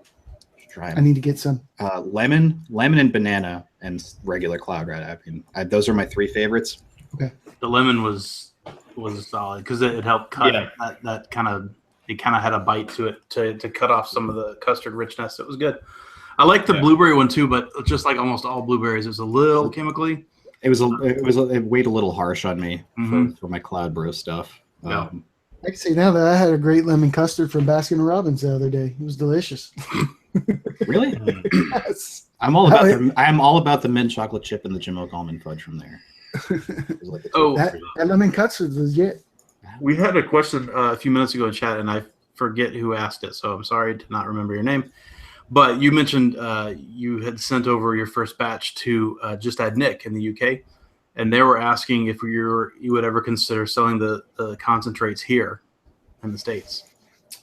Try them. I need to get some. Lemon and banana and regular Cloud Rat. I mean, those are my 3 favorites. Okay. The lemon was solid because it helped cut that kind of. It kind of had a bite to it to cut off some of the custard richness. It was good. I like the blueberry one too, but just like almost all blueberries, it was a little chemically. It weighed a little harsh on me for my Cloud Bro stuff. Yeah. I can say now that I had a great lemon custard from Baskin Robbins the other day. It was delicious. Really? Yes. I'm all about the mint chocolate chip and the Jim Oak almond fudge from there. That lemon custard was legit. We had a question a few minutes ago in chat, and I forget who asked it, so I'm sorry to not remember your name. But you mentioned you had sent over your first batch to Just Add Nick in the UK, and they were asking if you would ever consider selling the concentrates here in the States.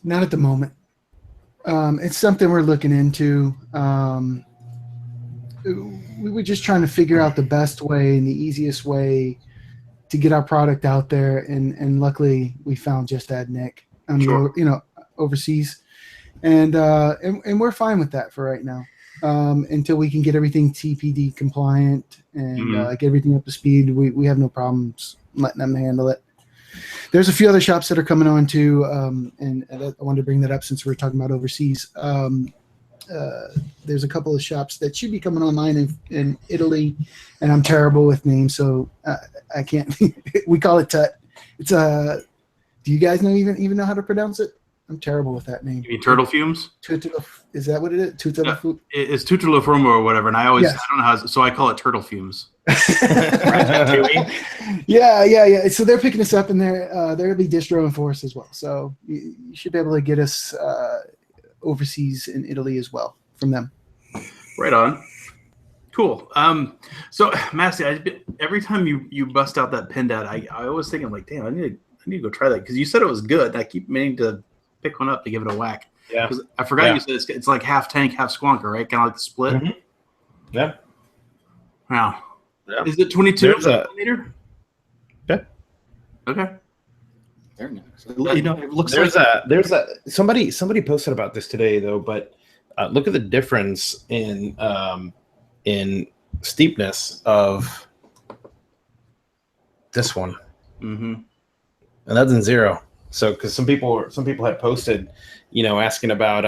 Not at the moment. It's something we're looking into. We were just trying to figure out the best way and the easiest way to get our product out there, and luckily we found Just Add Nick overseas, and we're fine with that for right now, until we can get everything TPD compliant and get everything up to speed. We have no problems letting them handle it. There's a few other shops that are coming on too, and I wanted to bring that up since we're talking about overseas. There's a couple of shops that should be coming online in Italy, and I'm terrible with names, so I can't. We call it Tut. It's do you guys even know how to pronounce it? I'm terrible with that name. You mean Turtle Fumes? Is that what it is? It's Tutela Formo or whatever, and I don't know how, so I call it Turtle Fumes. Yeah. So they're picking us up, and they'll be distroing for us as well. So you should be able to get us overseas in Italy as well from them. Right on. Cool. So Massey, every time you bust out that Pindad, I always thinking like, damn, I need to go try that because you said it was good. I keep meaning to pick one up to give it a whack. Yeah. Because I forgot you said it's like half tank, half squonker, right? Kind of like the split. Mm-hmm. Yeah. Wow. Yeah. Is it 22 millimeter? Yeah. Okay. Very nice. It looks there's somebody posted about this today though, but look at the difference in steepness of this one, and that's in 0. So because some people had posted, asking about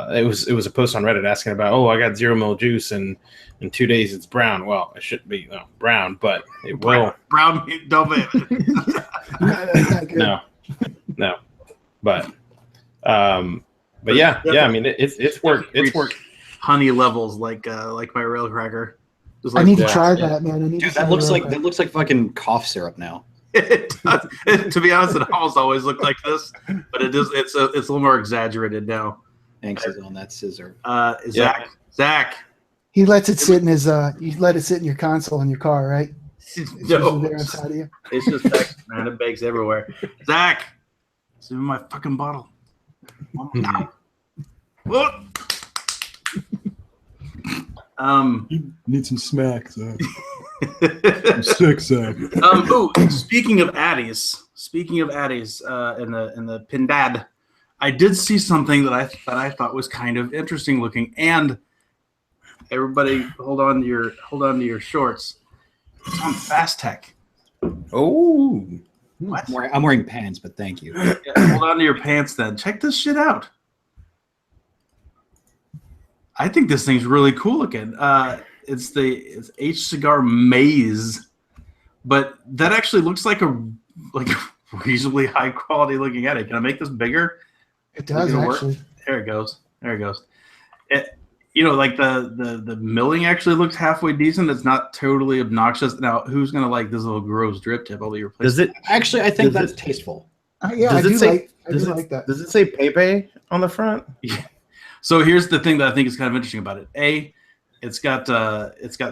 it was a post on Reddit asking about, I got 0 mil juice and in 2 days it's brown. Well, it shouldn't be brown, but it will. Brown, don't No, but yeah. I mean, it's work. It's work. Honey levels like my rail cracker. I need to try that, man. Dude, that looks like fucking cough syrup now. It does. To be honest, it almost always looked like this, but it is. It's a little more exaggerated now. Thanks is on that scissor. Zach, He lets it sit in his. You let it sit in your console in your car, right? It's No, usually there inside of you. it's just text, man. It begs everywhere. Zach, it's in my fucking bottle. What? You need some smacks. I'm sick, Zach. Speaking of Addies, in the Pindad, I did see something that I thought was kind of interesting looking. And everybody, hold on to your shorts. It's on Fast Tech. Oh, What? I'm wearing pants, but thank you. Yeah, hold on to your pants then. Check this shit out. I think this thing's really cool looking. It's H Cigar Maze, but that actually looks like a reasonably high quality looking Addy. Can I make this bigger? It does actually. There it goes. Like the milling actually looks halfway decent. It's not totally obnoxious. Now, who's gonna like this little gross drip tip? I'll be replaced. does it? Actually, I think that's tasteful. Yeah, I do like that. Does it say Pepe on the front? Yeah. So here's the thing that I think is kind of interesting about it. It's got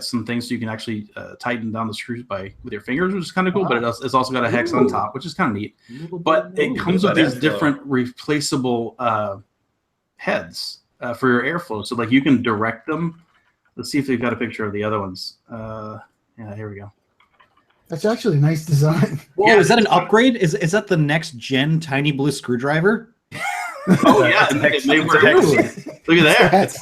some things so you can actually tighten down the screws with your fingers, which is kind of cool. But it's also got a hex on top, which is kind of neat. But it comes with these different replaceable heads for your airflow. So like you can direct them. Let's see if they've got a picture of the other ones. Yeah, here we go. That's actually a nice design. Whoa, is that an upgrade? Is that the next gen tiny blue screwdriver? Oh yeah, they were. Look at that.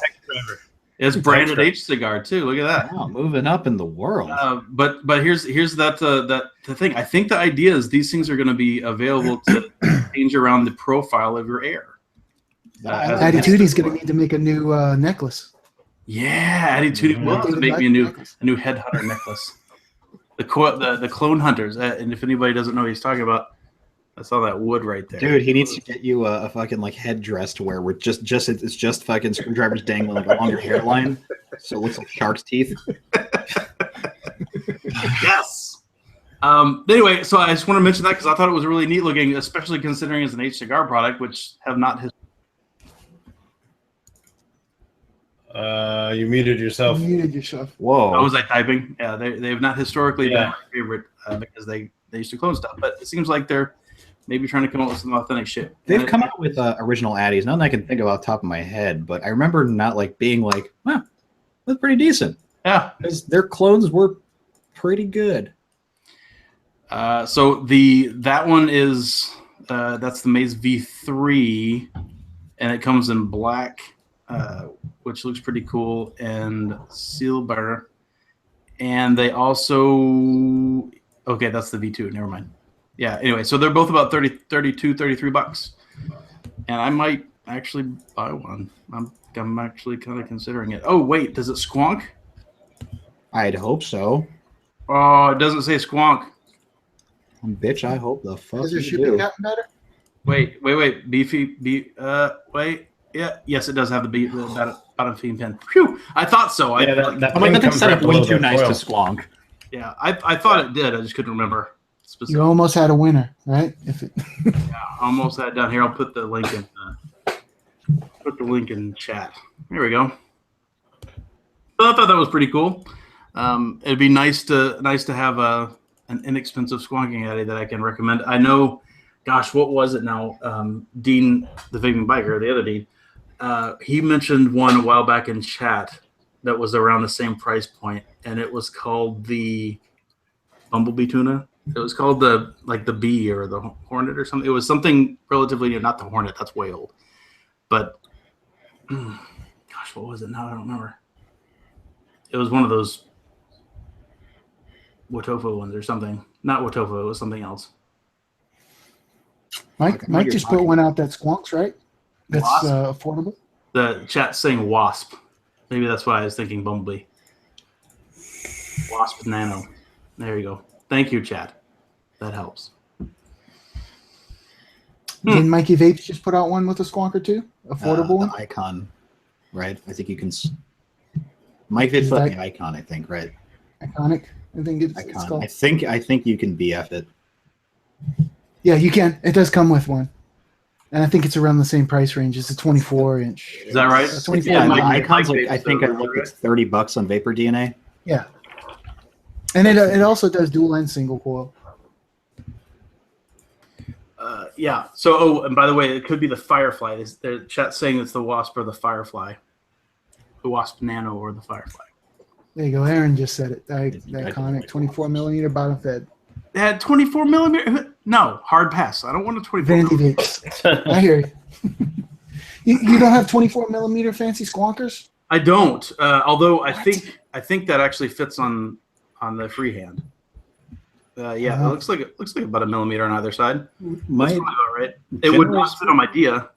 It's branded H cigar too. Look at that. Wow, moving up in the world. But here's the thing. I think the idea is these things are going to be available to change around the profile of your air. Attitude's going to need to make a new necklace. Yeah, Attitude will have to make me a new headhunter necklace. The clone hunters, and if anybody doesn't know what he's talking about, that's all that wood right there. Dude, he needs to get you a fucking like headdress to wear where it's just fucking screwdrivers dangling like along your hairline, so it looks like shark's teeth. Yes. Anyway, so I just want to mention that because I thought it was really neat looking, especially considering it's an H cigar product, which have not. You muted yourself. Whoa. How was I typing? Yeah, they have not historically been my favorite because they used to clone stuff, but it seems like they're maybe trying to come up with some authentic shit. They've come out with original Addies. Nothing I can think of off the top of my head, but I remember not like being like, wow, that's pretty decent. Yeah. Because their clones were pretty good. So that one is that's the Maze V3, and it comes in black, which looks pretty cool, and silver. And they also that's the V2. Never mind. Yeah, anyway, so they're both about $33, and I might actually buy one. I'm actually kind of considering it. Oh wait, does it squonk? I'd hope so. Oh, it doesn't say squonk. Bitch, I hope the fuck Has your you shipping do. gotten better? Wait. Wait. Yeah, yes, it does have the bottom feed pin. Phew, I thought so. That I'm like, that thing's comes set up wrapped a way little too bit nice to foil. squonk. Yeah, I thought it did. I just couldn't remember. You almost had a winner, right? Yeah, I almost had it down here. I'll put the link in chat. There we go. So I thought that was pretty cool. It'd be nice to have an inexpensive squonking Addy that I can recommend. I know, gosh, what was it now? Dean, the vaping biker, the other Dean, he mentioned one a while back in chat that was around the same price point, and it was called the Bumblebee Tuna. It was called the Bee or the Hornet or something. It was something relatively new, not the Hornet. That's way old. But gosh, what was it now? I don't remember. It was one of those Wotofo ones or something. Not Wotofo. It was something else. Mike just put one out that squonks, right? That's affordable. The chat's saying Wasp. Maybe that's why I was thinking Bumblebee. Wasp Nano. There you go. Thank you, chat. That helps. Didn't Mikey Vapes just put out one with a squonker too? Affordable one? The Icon, right? I think you can. Mike Vapes put the Icon, I think, right? Iconic. I think it's called. I think you can BF it. Yeah, you can. It does come with one. And I think it's around the same price range. It's a 24-inch. Is that right? 24 Yeah, the Mike- icons. Mike Like, I Bates, think I though, looked. right? It's $30 on Vapor DNA. Yeah. And it also does dual and single coil. Yeah. So, and by the way, it could be the Firefly. The chat's saying it's the Wasp or the Firefly. The Wasp Nano or the Firefly. There you go. Aaron just said it. The iconic 24 millimeter bottom fed. They had 24 millimeter. No, hard pass. I don't want a 24. Vandy vapes. I hear you. You don't have 24 millimeter fancy squonkers? I don't. Although I think that actually fits on the freehand. Yeah, it looks like about a millimeter on either side. That's probably about right. It would not fit on my Dia.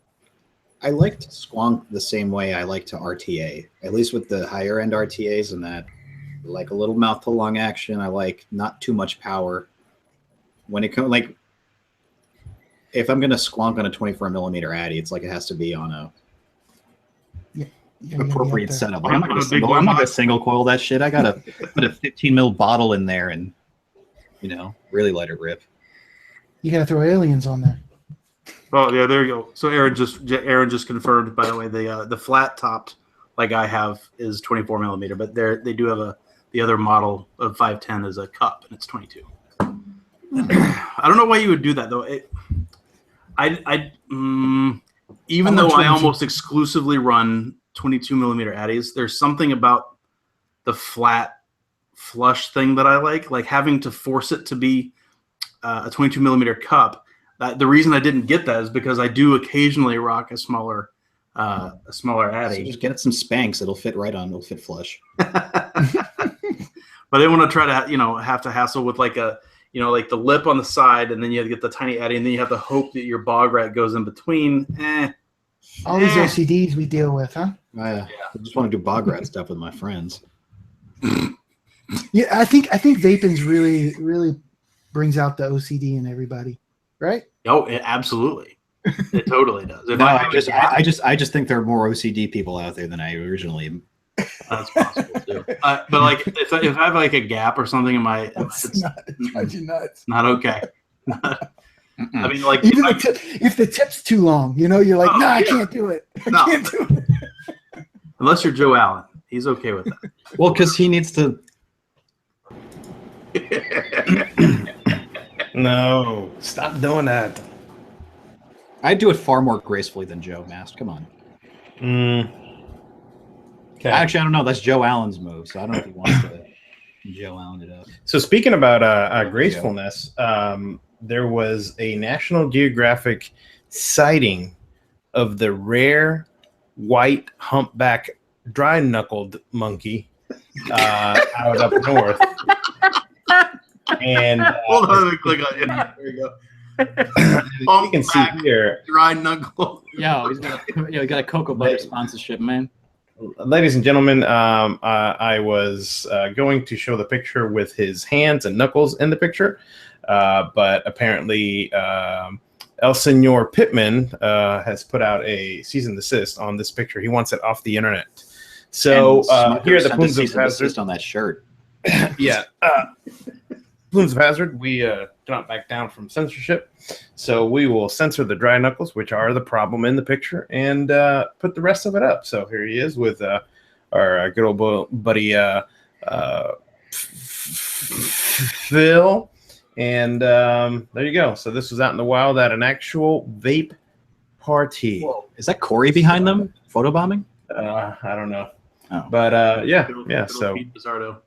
I like to squonk the same way I like to RTA, at least with the higher end RTAs, and that I like a little mouth to lung action. I like not too much power. When it comes, like, if I'm gonna squonk on a 24 millimeter Addy, it's like it has to be on a appropriate setup. Like, I'm not gonna single coil that shit. I gotta put a 15 mil bottle in there and really let it rip. You got to throw aliens on there. Oh yeah, there you go. So Aaron just confirmed. By the way, the flat topped like I have is 24 millimeter, but they do have the other model of 510 is a cup and it's 22. I don't know why you would do that though. Even though I almost exclusively run 22 millimeter Addies, there's something about the flat flush thing that I like having to force it to be a 22 millimeter cup. The reason I didn't get that is because I do occasionally rock a smaller Addy. So just get it some Spanx; it'll fit right on. It'll fit flush. But I didn't want to try to have to hassle with like the lip on the side, and then you have to get the tiny Addy, and then you have to hope that your bog rat goes in between. All these OCDs we deal with, huh? I just want to do bog rat stuff with my friends. Yeah, I think vaping's really brings out the OCD in everybody, right? Oh, absolutely. It totally does. I just think there are more OCD people out there than I originally. That's possible too. But like, if I have like a gap or something in my, It's nuts. not okay. I mean, like, even if the tip's too long, you're like, I can't do it. I can't do it. Unless you're Joe Allen, he's okay with that. Well, because he needs to. No, stop doing that. I do it far more gracefully than Joe Mast. Come on. Okay. Actually, I don't know. That's Joe Allen's move, so I don't know if he wants to Joe Allen it up. So speaking about gracefulness, there was a National Geographic sighting of the rare white humpback dry-knuckled monkey out up north. And hold on, let me click on it. There you go. You can see here, Dry knuckle. Yo, he's got a cocoa butter sponsorship, man. ladies and gentlemen, I was going to show the picture with his hands and knuckles in the picture, but apparently El Senor Pittman has put out a cease and desist on this picture. He wants it off the internet. So here are the Plumes of Hazard on that shirt. Yeah. Plumes of Hazard, we do not back down from censorship. So we will censor the dry knuckles, which are the problem in the picture, and put the rest of it up. So here he is with our good old buddy Phil. And there you go. So this was out in the wild at an actual vape party. Whoa. Is that Corey behind them? Photobombing? I don't know. Oh. But yeah. Good So Pete Pizzardo.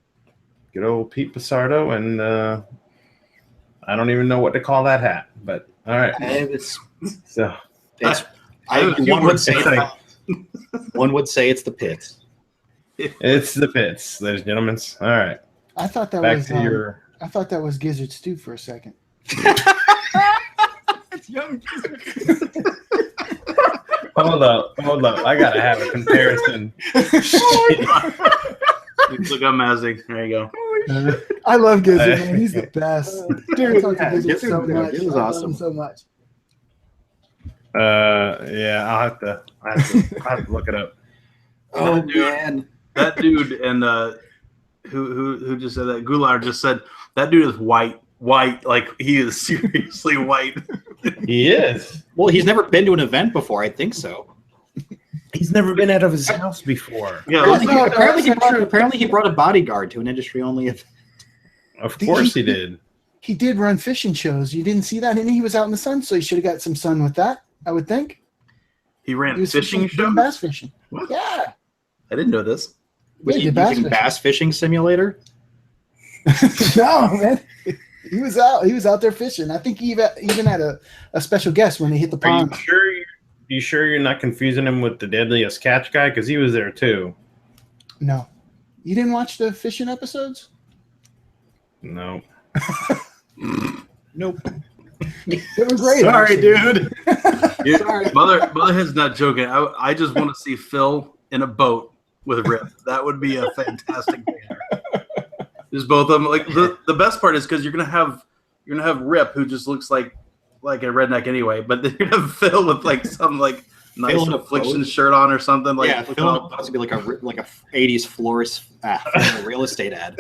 good old Pete Pizzardo, and I don't even know what to call that hat, but all right. So one would say it's the pits. it's the pits, ladies and gentlemen. All right, I thought that back was to your. I thought that was Gizzard Stew for a second. It's young. Hold up. I gotta have a comparison. Look, I'm Mazing. There you go. I love Gizzard, man. He's the best. Dude, I talk to Gizzard so Gizzard, much. it was I love awesome. him so much. Yeah, I have to look it up. Oh man, That dude and who just said that? Goulart just said that dude is white white. Like he is seriously white. He is. Well, he's never been to an event before. I think so. He's never been out of his house before. Yeah, Apparently, he brought a bodyguard to an industry-only event. Of course he did. He did run fishing shows. You didn't see that, and he was out in the sun, so he should have got some sun with that. I would think. he ran He was fishing shows. bass fishing. What? Yeah. I didn't know this. Was he using bass fishing simulator? No, man. He was out there fishing. I think he even had a special guest when they hit the Are pond. you sure you're not confusing him with the Deadliest Catch guy? Because he was there too. No. You didn't watch the fishing episodes? No. Nope. They were great. Sorry, actually. dude. Yeah, Sorry. Motherhead's not joking. I just want to see Phil in a boat with Rip. That would be a fantastic banner. Just both of them. Like the best part is because you're gonna have Rip, who just looks like a redneck anyway, but then you're gonna have Phil with like some like nice Phil in a affliction boat? shirt on or something. Like Yeah, Phil wants to be like a 80s florist real estate ad.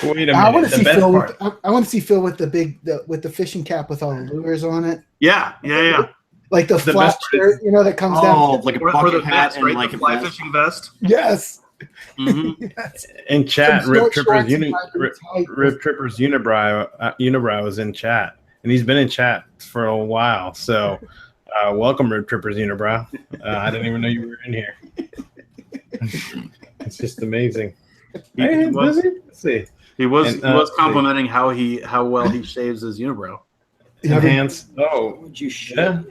Wait a minute. I want to The see best Phil. part. I want to see Phil with the fishing cap with all the lures on it, yeah. like the flat best part shirt, that comes Oh, down. like a Or the bucket hat vest, and right? like The a fly vest. fishing vest. Yes. Mhm. Yes. In chat, Some Rip short Tripper's shorts and my boots tight. Rip Tripper's unibrow is in chat, and he's been in chat for a while. So, welcome, Rip Tripper's unibrow. I didn't even know you were in here. It's just amazing. He was- Let's see. He was And, complimenting how well he shaves his unibrow. Enhance. Oh, Would you shit? yeah.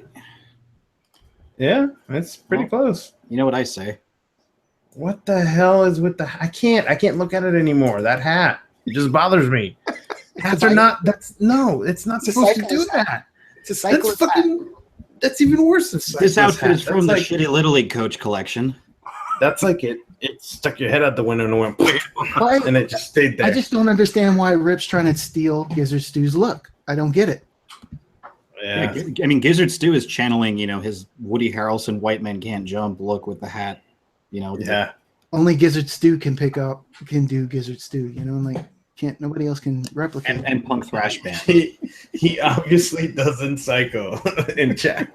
Yeah, it's pretty Well, close. You know what I say? What the hell is with the? I can't look at it anymore. That hat, it just bothers me. Hats are not. It's not It's a supposed to do cyclist that. It's a That's cyclist hat. fucking. That's even worse than This cyclist outfit hat. is from That's the shitty Little League coach collection. That's like it stuck your head out the window and went, But and it just stayed there. I just don't understand why Rip's trying to steal Gizzard Stew's look. I don't get it. yeah. I mean, Gizzard Stew is channeling, his Woody Harrelson "White Men Can't Jump" look with the hat. Yeah. Only Gizzard Stew can do Gizzard Stew. Nobody else can replicate. and punk thrash band. He obviously doesn't psycho in chat.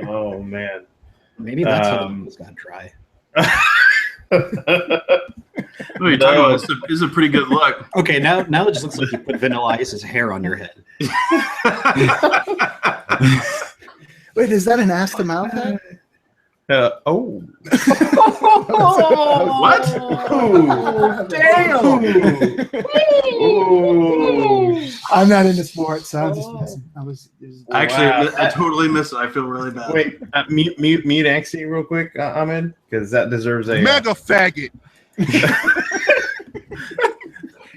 Oh man. Maybe that's how the nose got dry. What are you talking about? It's a pretty good look. Okay, now it just looks like you put Vanilla Ice's hair on your head. Wait, is that an ass to mouth hat? Oh. What? I'm not into sports, so I'm just messing. Actually, Wow. I totally missed it. I feel really bad. Wait, mute Axie real quick, Ahmed, because that deserves a Mega faggot.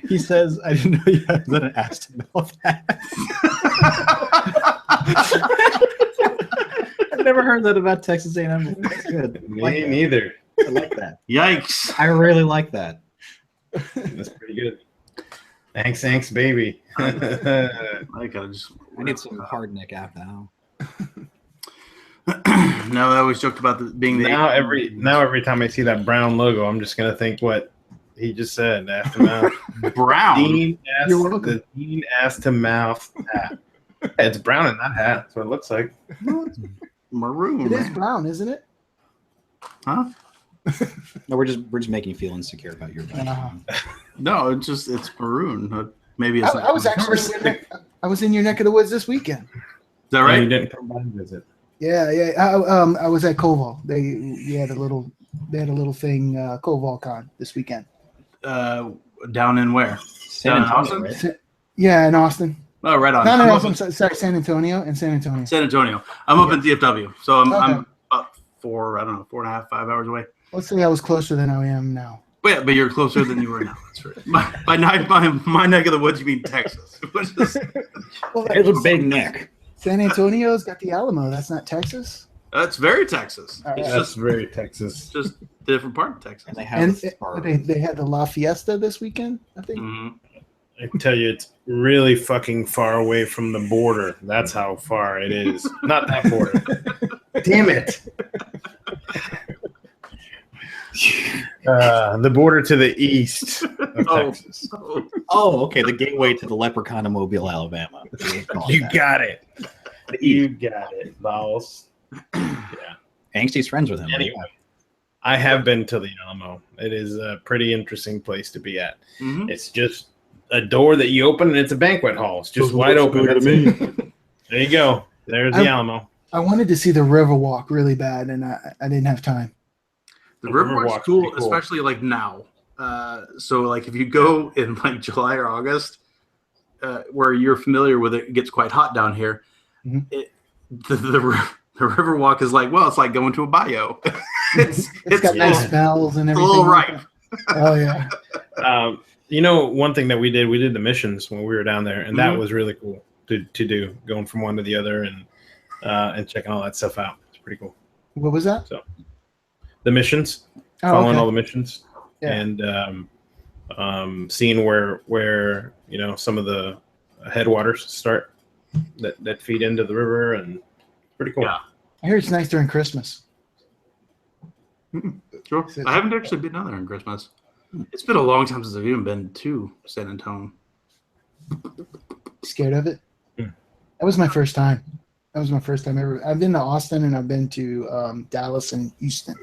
He says, "I didn't know you had an ass to mouth hat." I've never heard that about Texas A&M. That's good. I like Me that. neither. I like that. Yikes. I really like that. That's pretty good. Thanks, baby. I gotta just. I need some hard neck app now. Now I always joked about being the now every time I see that brown logo, I'm just gonna think what he just said. After mouth, brown. Dean ass, You're welcome. the Dean ass to mouth hat. It's brown in that hat. That's what it looks like. Maroon. It is brown, isn't it? Huh? No, we're just making you feel insecure about your body. No, it's maroon. Maybe it's. I was actually I was in your neck of the woods this weekend. Is that No, right? you didn't come by and visit. Yeah. I was at Koval. They had a little thing, Koval Con this weekend. Down in where? San Down in Antonio, Austin? right? Yeah, in Austin. Oh, right on. No, I'm up I'm sorry, San Antonio. San Antonio. I'm up in DFW, so I'm Okay. about 4.5, 5 hours away. Let's say I was closer than I am now. But you're closer than you were now. That's right. By my neck of the woods, you mean Texas? Which is, It's a big neck. San Antonio's got the Alamo. That's not Texas. that's very Texas. All right. It's That's just very Texas. a different part of Texas. And they have And a bar. they had the La Fiesta this weekend, I think. Mhm. I can tell you, it's really fucking far away from the border. That's how far it is. Not that border. Damn it. The border to the east. of Texas. Oh, okay. The gateway to the Leprechaun of Mobile, Alabama. You got it. You got it, boss. Yeah. Angsty's friends with him. Anyway, I have been to the Alamo. It is a pretty interesting place to be at. Mhm. It's just a door that you open and it's a banquet hall. It's just wide open. To me. There you go. There's the Alamo. I wanted to see the Riverwalk really bad, and I didn't have time. The Riverwalk's Riverwalk's cool, pretty cool. especially like now. So like if you go in like July or August, where you're familiar with it, it gets quite hot down here. Mhm. The Riverwalk is like, well, it's like going to a bayou. it's It's got nice smells and a everything. little like ripe. that. Oh yeah. One thing that we did the missions when we were down there, and that Mhm. was really cool to do, going from one to the other and checking all that stuff out. It's pretty cool. What was that? The missions, Oh, following okay. all the missions, Yeah. and seeing where some of the headwaters start that feed into the river, and pretty cool. Yeah. I hear it's nice during Christmas. Sure. I haven't actually been down there on Christmas. It's been a long time since I've even been to San Antonio. Scared of it? Hmm. That was my first time. That was my first time ever. I've been to Austin and I've been to Dallas and Houston.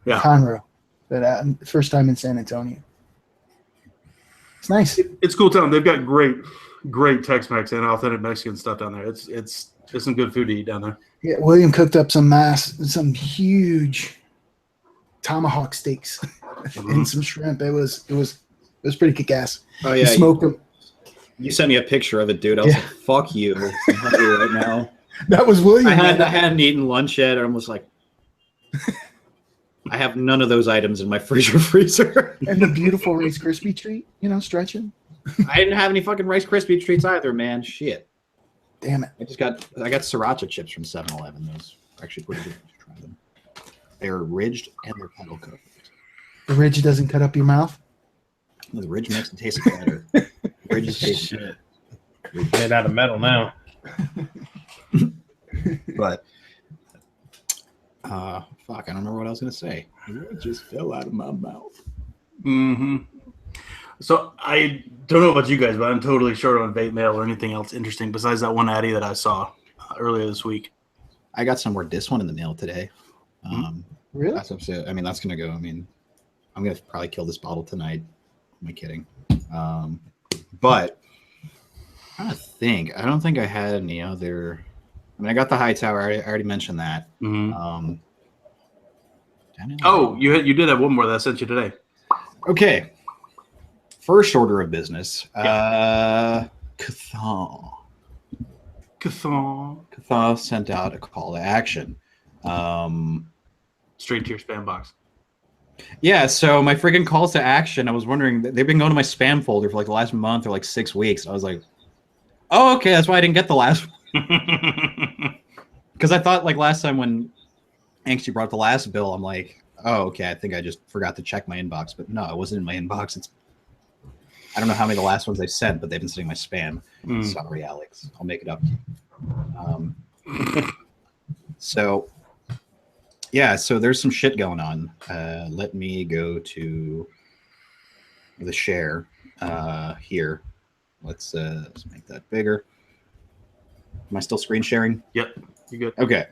Yeah. Conroe. But first time in San Antonio. It's nice. It's a cool town. They've got great Tex-Mex and authentic Mexican stuff down there. It's some good food to eat down there. Yeah, William cooked up some huge tomahawk steaks and some shrimp. It was pretty kick-ass. Oh He yeah, smoked them. you sent me a picture of it, dude. I was like, "Fuck you!" I'm hungry right now. That was William. I hadn't eaten lunch yet. I'm almost like, I have none of those items in my freezer. And the beautiful Rice Krispie treat, stretching. I didn't have any fucking Rice Krispie treats either, man. Shit. Damn it. I got sriracha chips from 7-Eleven. Those are actually pretty good. You should try them. They're ridged and they're kettle cooked. The ridge doesn't cut up your mouth. The ridge makes it taste better. Ridge tastes Shit. Made out of metal now. but fuck, I don't remember what I was gonna say. It just fell out of my mouth. Mm-hmm. So I don't know about you guys, but I'm totally short on vape mail or anything else interesting besides that one Addy that I saw earlier this week. I got some more this one in the mail today. Really? That's upset. I mean, that's gonna go. I mean, I'm gonna probably kill this bottle tonight. Am I kidding? But I don't think I had any other. I mean, I got the Hightower. I already mentioned that. Mm-hmm. Oh, you did have one more that I sent you today. Okay. First order of business. Cathal sent out a call to action. Straight to your spam box. Yeah, so my freaking calls to action, I was wondering, they've been going to my spam folder for like the last month or like 6 weeks. I was like, oh, okay, that's why I didn't get the last one. Because I thought like last time when Angsty brought the last bill, I'm like, oh, okay, I think I just forgot to check my inbox. But no, it wasn't in my inbox. I don't know how many of the last ones I sent, but they've been sitting in my spam. Sorry, Alex. I'll make it up to you. So there's some shit going on. Let me go to the share here. Let's make that bigger. Am I still screen sharing? Yep, you're good. Okay.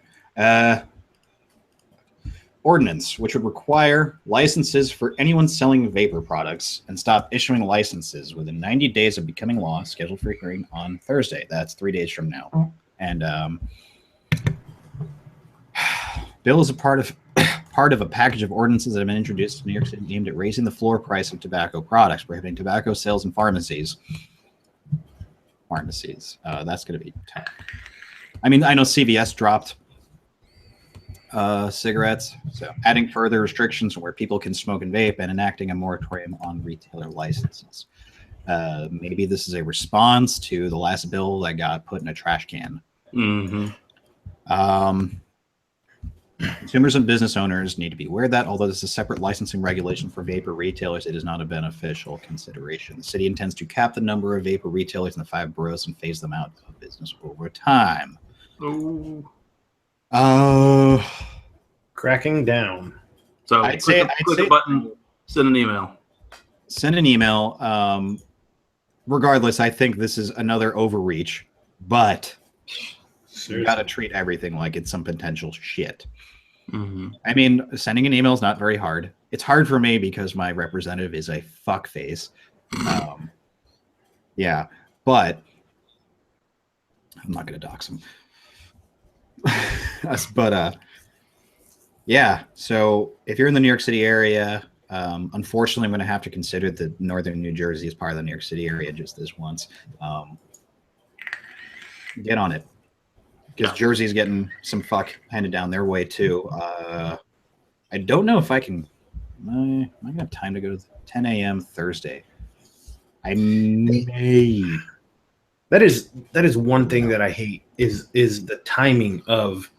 Ordinance, which would require licenses for anyone selling vapor products and stop issuing licenses within 90 days of becoming law, scheduled for hearing on Thursday. That's 3 days from now. And bill is a part of a package of ordinances that have been introduced to New York City aimed at raising the floor price of tobacco products, prohibiting tobacco sales in pharmacies. That's going to be tough. I mean, I know CVS dropped cigarettes, so adding further restrictions where people can smoke and vape and enacting a moratorium on retailer licenses. Maybe this is a response to the last bill that got put in a trash can. Consumers and business owners need to be aware that although this is a separate licensing regulation for vapor retailers, it is not a beneficial consideration. The city intends to cap the number of vapor retailers in the 5 boroughs and phase them out of business over time. Cracking down. So I'd click say a button, send an email. send an email. Regardless, I think this is another overreach, but you got to treat everything like it's some potential shit. Mm-hmm. I mean, sending an email is not very hard. It's hard for me because my representative is a fuckface. Yeah, but I'm not going to dox him. But yeah, so if you're in the New York City area, unfortunately, I'm going to have to consider the northern New Jersey as part of the New York City area just this once. Get on it. Because Jersey's getting some fuck handed down their way, too. I don't know if I can... am I going to have time to go to 10 a.m. Thursday? I may... That is one thing that I hate is the timing of,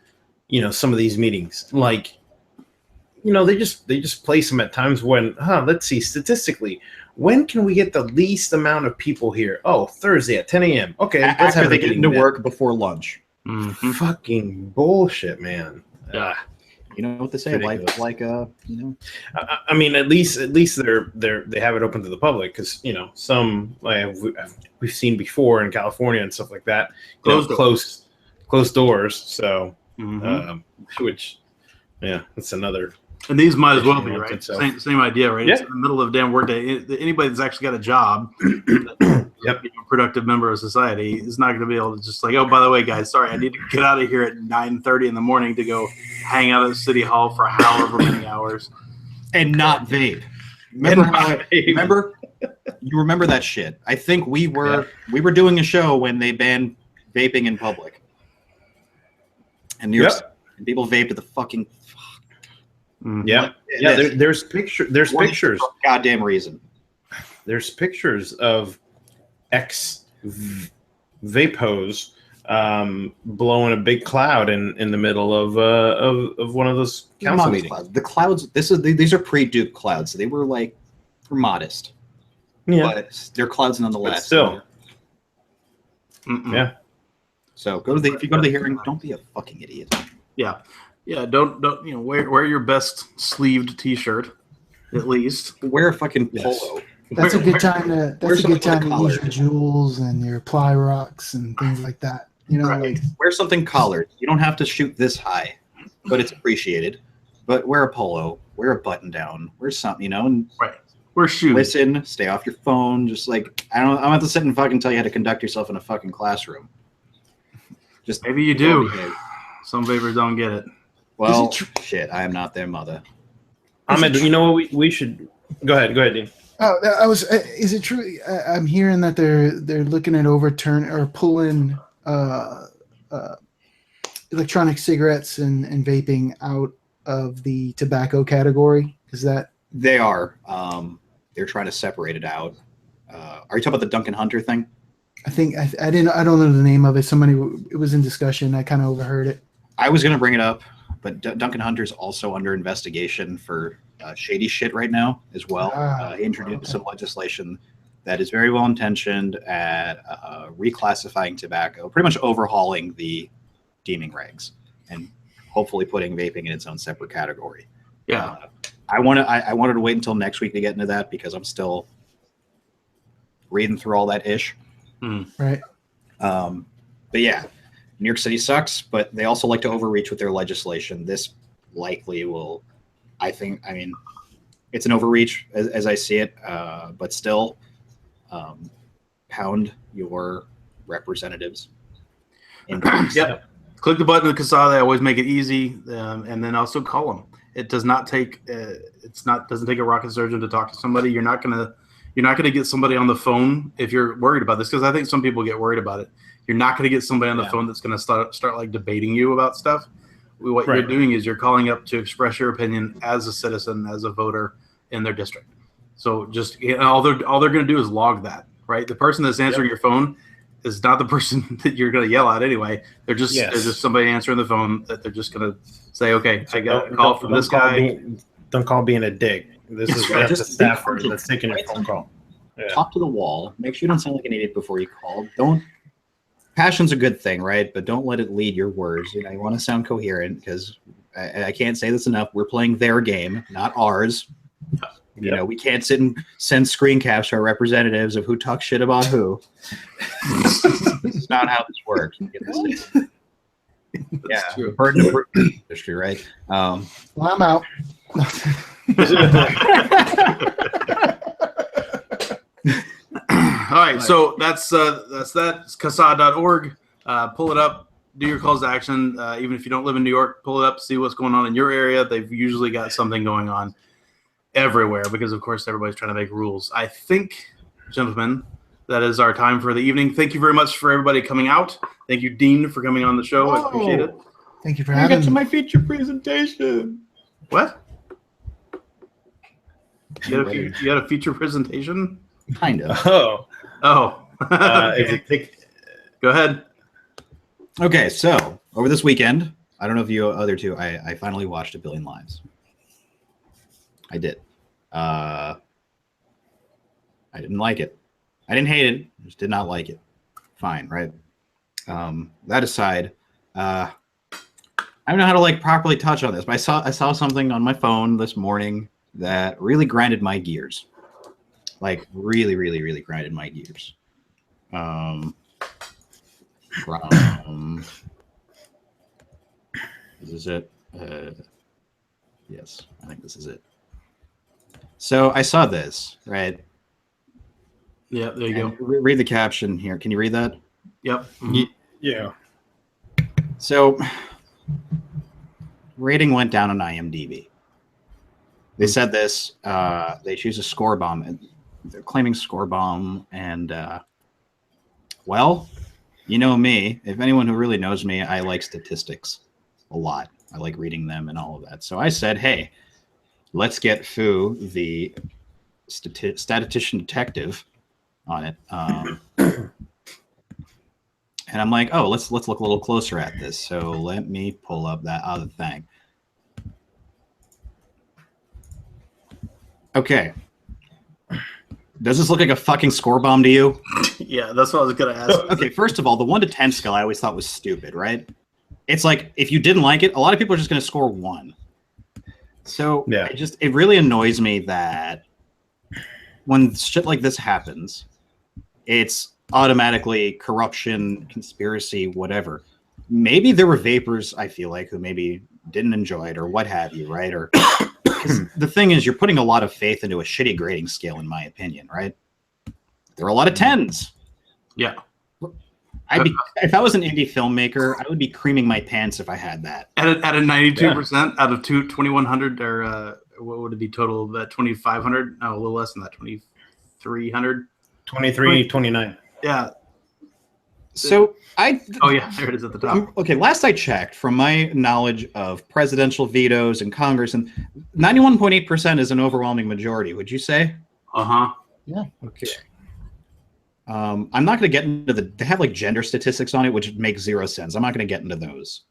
some of these meetings. Like, they just place them at times when, let's see, statistically, when can we get the least amount of people here? Oh, Thursday at 10 a.m. Okay, let's after have they get into work before lunch. Mm-hmm. Fucking bullshit, man. Yeah. You know what they say, I mean, at least they have it open to the public because some we've seen before in California and stuff like that, closed doors. So, which, that's another. And these might as well be right. Itself. Same idea, right? Yeah. It's in the middle of a damn workday. Anybody that's actually got a job, Yep. a productive member of society, is not going to be able to just like, oh, by the way, guys, sorry, I need to get out of here at 9:30 in the morning to go hang out at City Hall for however many hours and not vape. Remember you remember that shit? I think we were doing a show when they banned vaping in public, and and people vaped at the fucking. Yeah, there's pictures. Goddamn reason. There's pictures of vapos blowing a big cloud in the middle of one of those council meetings. The clouds. These are pre-Duke clouds. So they were modest. Yeah, but they're clouds nonetheless. But still. Yeah. So if you go to the hearing, don't be a fucking idiot. Yeah. Yeah, don't wear your best sleeved T-shirt, at least. Wear a fucking polo. That's a good time to use your jewels and your ply rocks and things like that. Wear something collared. You don't have to shoot this high, but it's appreciated. But wear a polo, wear a button down, wear something, and wear shoes. Listen, stay off your phone. Just I don't have to sit and fucking tell you how to conduct yourself in a fucking classroom. Just maybe you do. Some vapors don't get it. Well, shit, I am not their mother. Ahmed, you know what? We should go ahead, Dean. Oh, is it true? I'm hearing that they're looking at pulling electronic cigarettes and vaping out of the tobacco category. Is that? They are. They're trying to separate it out. Are you talking about the Duncan Hunter thing? I think I don't know the name of it. It was in discussion. I kind of overheard it. I was going to bring it up. But Duncan Hunter's also under investigation for shady shit right now as well. He introduced some legislation that is very well intentioned at reclassifying tobacco, pretty much overhauling the deeming regs, and hopefully putting vaping in its own separate category. Yeah, I wanted to wait until next week to get into that because I'm still reading through all that ish. Right. But yeah. New York City sucks, but they also like to overreach with their legislation. This likely will, I mean, it's an overreach as I see it, but still, pound your representatives. Yep. Click the button in the Casada. I always make it easy, and then also call them. It does not take doesn't take a rocket surgeon to talk to somebody. You're not gonna get somebody on the phone if you're worried about this, because I think some people get worried about it. You're not going to get somebody on the phone that's going to start debating you about stuff. What you're doing is you're calling up to express your opinion as a citizen, as a voter in their district. So just all they're going to do is log that, right? The person that's answering your phone is not the person that you're going to yell at anyway. They're just somebody answering the phone that they're just going to say, okay, I got a call from this guy. Don't call being a dick. This is just a staffer that's taking your phone call. Yeah. Talk to the wall. Make sure you don't sound like an idiot before you call. Passion's a good thing, right? But don't let it lead your words. You want to sound coherent because I can't say this enough. We're playing their game, not ours. You know, we can't sit and send screen caps to our representatives of who talks shit about who. This is not how this works. Yeah, true. burden of proof industry, right? Well, I'm out. All right, so that's that. It's CASA.org. Pull it up. Do your calls to action. Even if you don't live in New York, pull it up. See what's going on in your area. They've usually got something going on everywhere because, of course, everybody's trying to make rules. I think, gentlemen, that is our time for the evening. Thank you very much for everybody coming out. Thank you, Dean, for coming on the show. I appreciate it. Thank you for having me. my feature presentation. What? You had a feature presentation? Kind of. Oh, Okay. Go ahead. Okay, so over this weekend, I don't know if you other two, I finally watched A Billion Lives. I did. I didn't like it. I didn't hate it. I just did not like it. Fine, right? That aside, I don't know how to like properly touch on this, but I saw something on my phone this morning that really grinded my gears. Like really, really, really grinded my gears. This is it. Yes, I think this is it. So I saw this, right? Yeah, there you go. Read the caption here. Can you read that? Yep. Mhm. yeah. So rating went down on IMDb. They said this. They choose a score bomb, and they're claiming score bomb. And well, you know me. If anyone who really knows me, I like statistics a lot. I like reading them and all of that. So I said, hey, let's get Fu, the statistician detective, on it. And I'm like, oh, let's look a little closer at this. So let me pull up that other thing. Okay. Does this look like a fucking score bomb to you? Yeah, that's what I was gonna ask. Okay, first of all, the 1 to 10 scale I always thought was stupid, right? It's like if you didn't like it, a lot of people are just gonna score 1. So Yeah. it really annoys me that when shit like this happens, it's automatically corruption, conspiracy, whatever. Maybe there were vapors, I feel like, who maybe didn't enjoy it or what have you, right? Or the thing is, you're putting a lot of faith into a shitty grading scale, in my opinion, right? There are a lot of 10s. Yeah. If I was an indie filmmaker, I would be creaming my pants if I had that. At a 92% out of 2,100, or what would it be total? That 2,500? No, a little less than that. 2,300. 23, 29. Yeah. So Oh yeah, there it is at the top. okay. Last I checked, from my knowledge of presidential vetoes and Congress, and 91.8% is an overwhelming majority. Would you say? Yeah. Okay. I'm not going to get into they have like gender statistics on it, which makes 0 sense. I'm not going to get into those.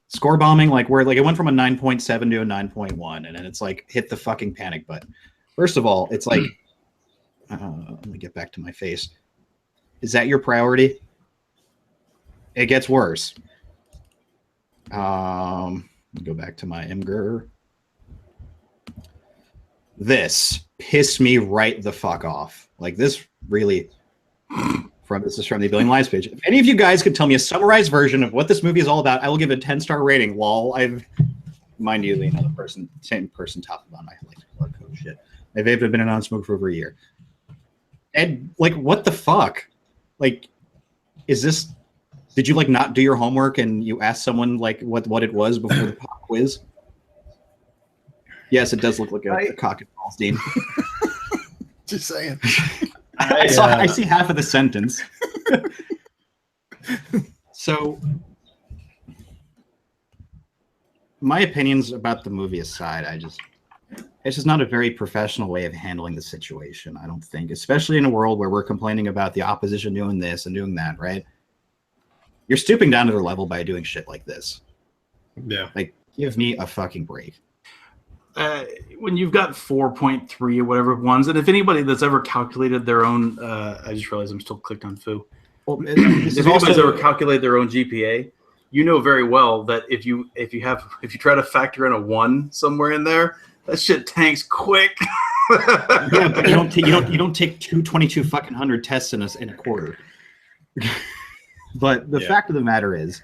Score bombing, like where like it went from a 9.7 to a 9.1, and then it's like hit the fucking panic button. First of all, it's like, let me get back to my face. Is that your priority? It gets worse. Let me go back to my Imgur. This pissed me right the fuck off. Like this really. This is from the Billion Lives page. If any of you guys could tell me a summarized version of what this movie is all about, I will give it a 10-star rating. While mind you, the same person talking about my like blood code shit. I've been a non-smoker for over a year. And like, what the fuck? Like, is this? Did you like not do your homework and you asked someone like what it was before the pop quiz? Yes, it does look like a cock and balls, Dean. Just saying. I see half of the sentence. So, my opinions about the movie aside, it's just not a very professional way of handling the situation, I don't think, especially in a world where we're complaining about the opposition doing this and doing that, right? You're stooping down to their level by doing shit like this. Yeah. Like, give me a fucking break. When you've got 4.3 or whatever ones, and if anybody that's ever calculated their own, I just realized I'm still clicked on Foo. Well, If anybody's ever calculated their own GPA, you know very well that if you try to factor in a 1 somewhere in there, That shit tanks quick. Yeah, but you don't take 222 fucking hundred tests in a quarter. But the fact of the matter is,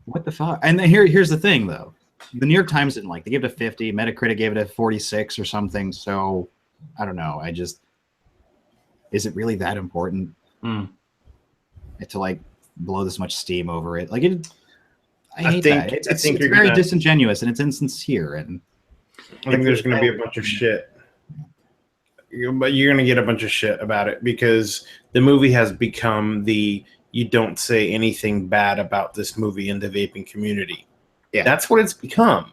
what the fuck? And here's the thing, though. The New York Times didn't they gave it a 50. Metacritic gave it a 46 or something. So I don't know. Is it really that important to blow this much steam over it? I hate that. It's very disingenuous and it's insincere. And I think there's going to be a bunch of shit. But you're going to get a bunch of shit about it because the movie has become you don't say anything bad about this movie in the vaping community. Yeah. That's what it's become.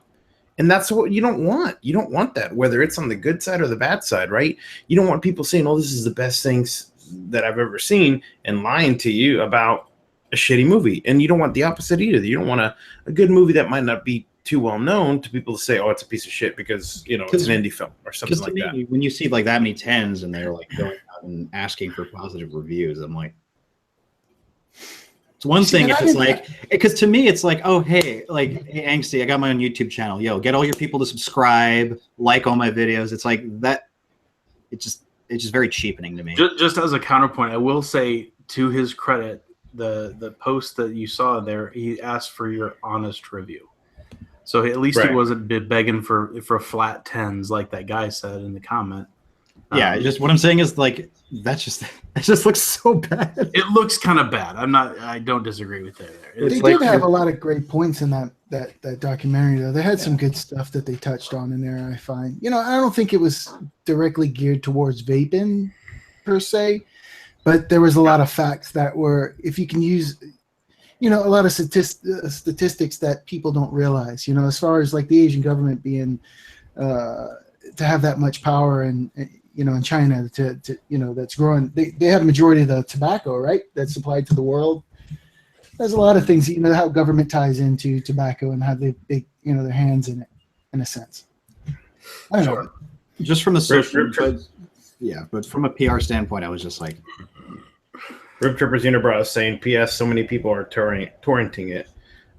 And that's what you don't want. You don't want that, whether it's on the good side or the bad side, right? You don't want people saying, oh, this is the best things that I've ever seen and lying to you about a shitty movie. And you don't want the opposite either. You don't want a good movie that might not be too well known to people to say, oh, it's a piece of shit because, it's an indie film or something like that. When you see that many 10s and they're going out and asking for positive reviews, I'm like, it's one thing if it's because to me it's oh, hey, hey, Angsty, I got my own YouTube channel. Yo, get all your people to subscribe, like all my videos. It's that. It's just very cheapening to me. Just as a counterpoint, I will say to his credit, the post that you saw there, he asked for your honest review. So at least he wasn't begging for flat 10s like that guy said in the comment. Yeah, just what I'm saying is that just looks so bad. It looks kind of bad. I don't disagree with that. They did have a lot of great points in that documentary though. They had some good stuff that they touched on in there, I find. I don't think it was directly geared towards vaping per se, but there was a lot of facts that were, if you can use a lot of statistics that people don't realize, as far as the Asian government being to have that much power and in China to that's growing. They have a majority of the tobacco, right? That's supplied to the world. There's a lot of things, how government ties into tobacco and how they their hands in it, in a sense. I don't know. Just from the social, but from a PR standpoint, I was just like, Rip Trippers Unibrow is saying, P.S. So many people are torrenting it.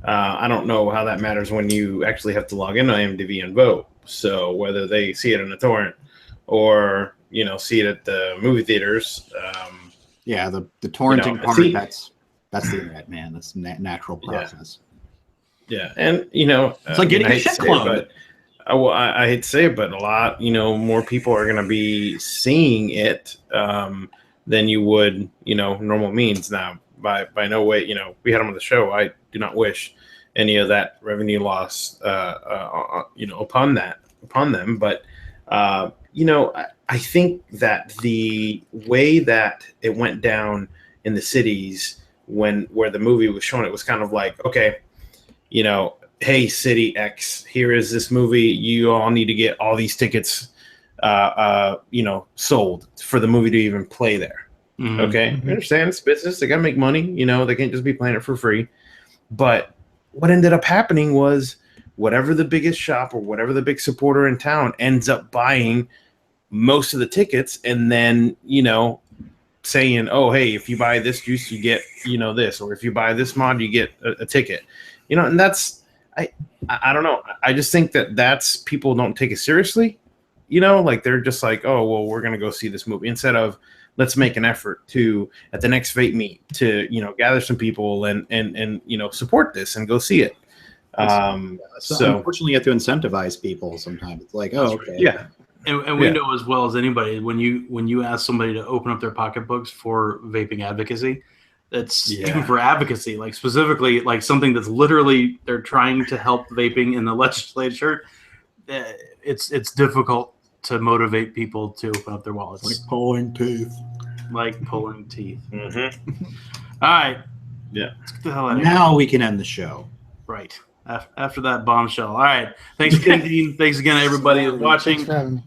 I don't know how that matters when you actually have to log in on IMDb and vote. So whether they see it in a torrent or see it at the movie theaters. The torrenting part. That's the internet, man. That's natural process. Yeah, and it's like getting a shit clone. I hate to say it, but a lot more people are going to be seeing it than you would normal means. Now by no way we had them on the show. I do not wish any of that revenue loss upon them, but I think that the way that it went down in the cities where the movie was shown, it was kind of okay, hey, City X, here is this movie. You all need to get all these tickets, sold for the movie to even play there. Mm-hmm. Okay, I understand it's business. They got to make money. They can't just be playing it for free. But what ended up happening was whatever the biggest shop or whatever the big supporter in town ends up buying most of the tickets, and then saying, oh, hey, if you buy this juice you get this, or if you buy this mod you get a ticket, and that's I don't know. I just think that's people don't take it seriously, they're just oh, well, we're gonna go see this movie, instead of let's make an effort to at the next vape meet to gather some people and support this and go see it. So unfortunately you have to incentivize people sometimes. It's oh, okay. Yeah. And we know as well as anybody, when you ask somebody to open up their pocketbooks for vaping advocacy, that's even for advocacy, specifically something that's literally they're trying to help vaping in the legislature. It's difficult to motivate people to open up their wallets. Like pulling teeth. Mm-hmm. All right. Yeah. Let's get the hell out of now here. We can end the show. Right. After that bombshell. All right. Thanks again, Dean. Thanks again, everybody who's watching. Thanks for having me.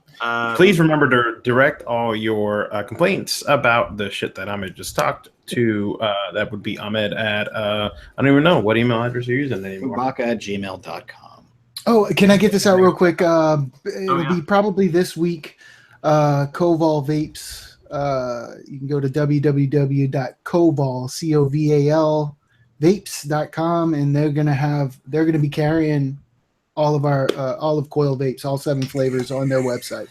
Please remember to direct all your complaints about the shit that Ahmed just talked to. That would be Ahmed at, I don't even know what email address you're using anymore. Baka@gmail.com. Oh, can I get this out real quick? It'll be probably this week. Koval Vapes. You can go to www.koval, Vapes.com, and they're gonna be carrying all of our olive coil vapes, all 7 flavors on their website.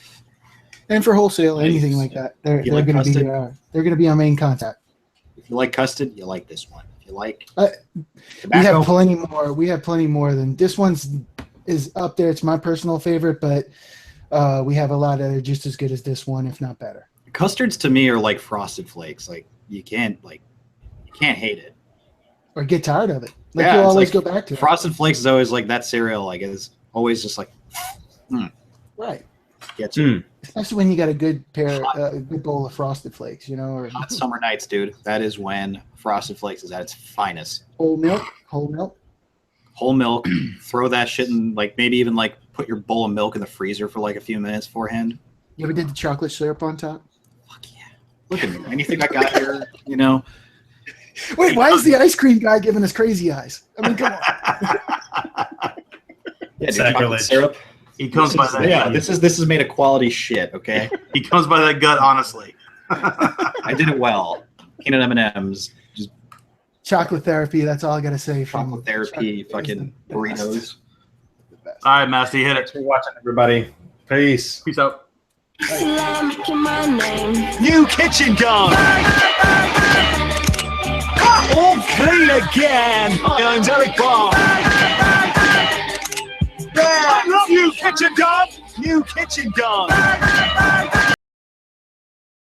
And for wholesale, anything like that, they're You like going to be custard? they're going to be our main contact. If you like custard, you like this one. If you like We tobacco, have plenty more. We have plenty more than this one's is up there. It's my personal favorite, but we have a lot that are just as good as this one, if not better. custards to me are like Frosted Flakes. Like you can't hate it. Or get tired of it. Like Yeah, you'll it's always like go back to it. Frosted Flakes is always like that cereal. Like it's always just like Right. gets you. Especially when you got a good good bowl of Frosted Flakes, or Hot summer nights, dude. That is when Frosted Flakes is at its finest. whole milk. Whole milk. Throw that shit in, like maybe even like put your bowl of milk in the freezer for like a few minutes beforehand. You ever did the chocolate syrup on top? Fuck yeah! Look at me. Anything I got here, Wait, why is the ice cream guy giving us crazy eyes? I mean, come on. Yeah, dude, chocolate Sacrilege. syrup. He comes by that. Yeah, this is made of quality shit. Okay, He comes by that gut, honestly. I did it well. Peanut M&Ms, just Chocolate therapy. That's all I got to say. chocolate therapy, fucking burritos. All right, Masty, hit Thanks it. for watching, everybody. Peace. Peace out. New kitchen gun. All clean again. I'm Derek Barr. Yeah, new kitchen gun. New kitchen gun.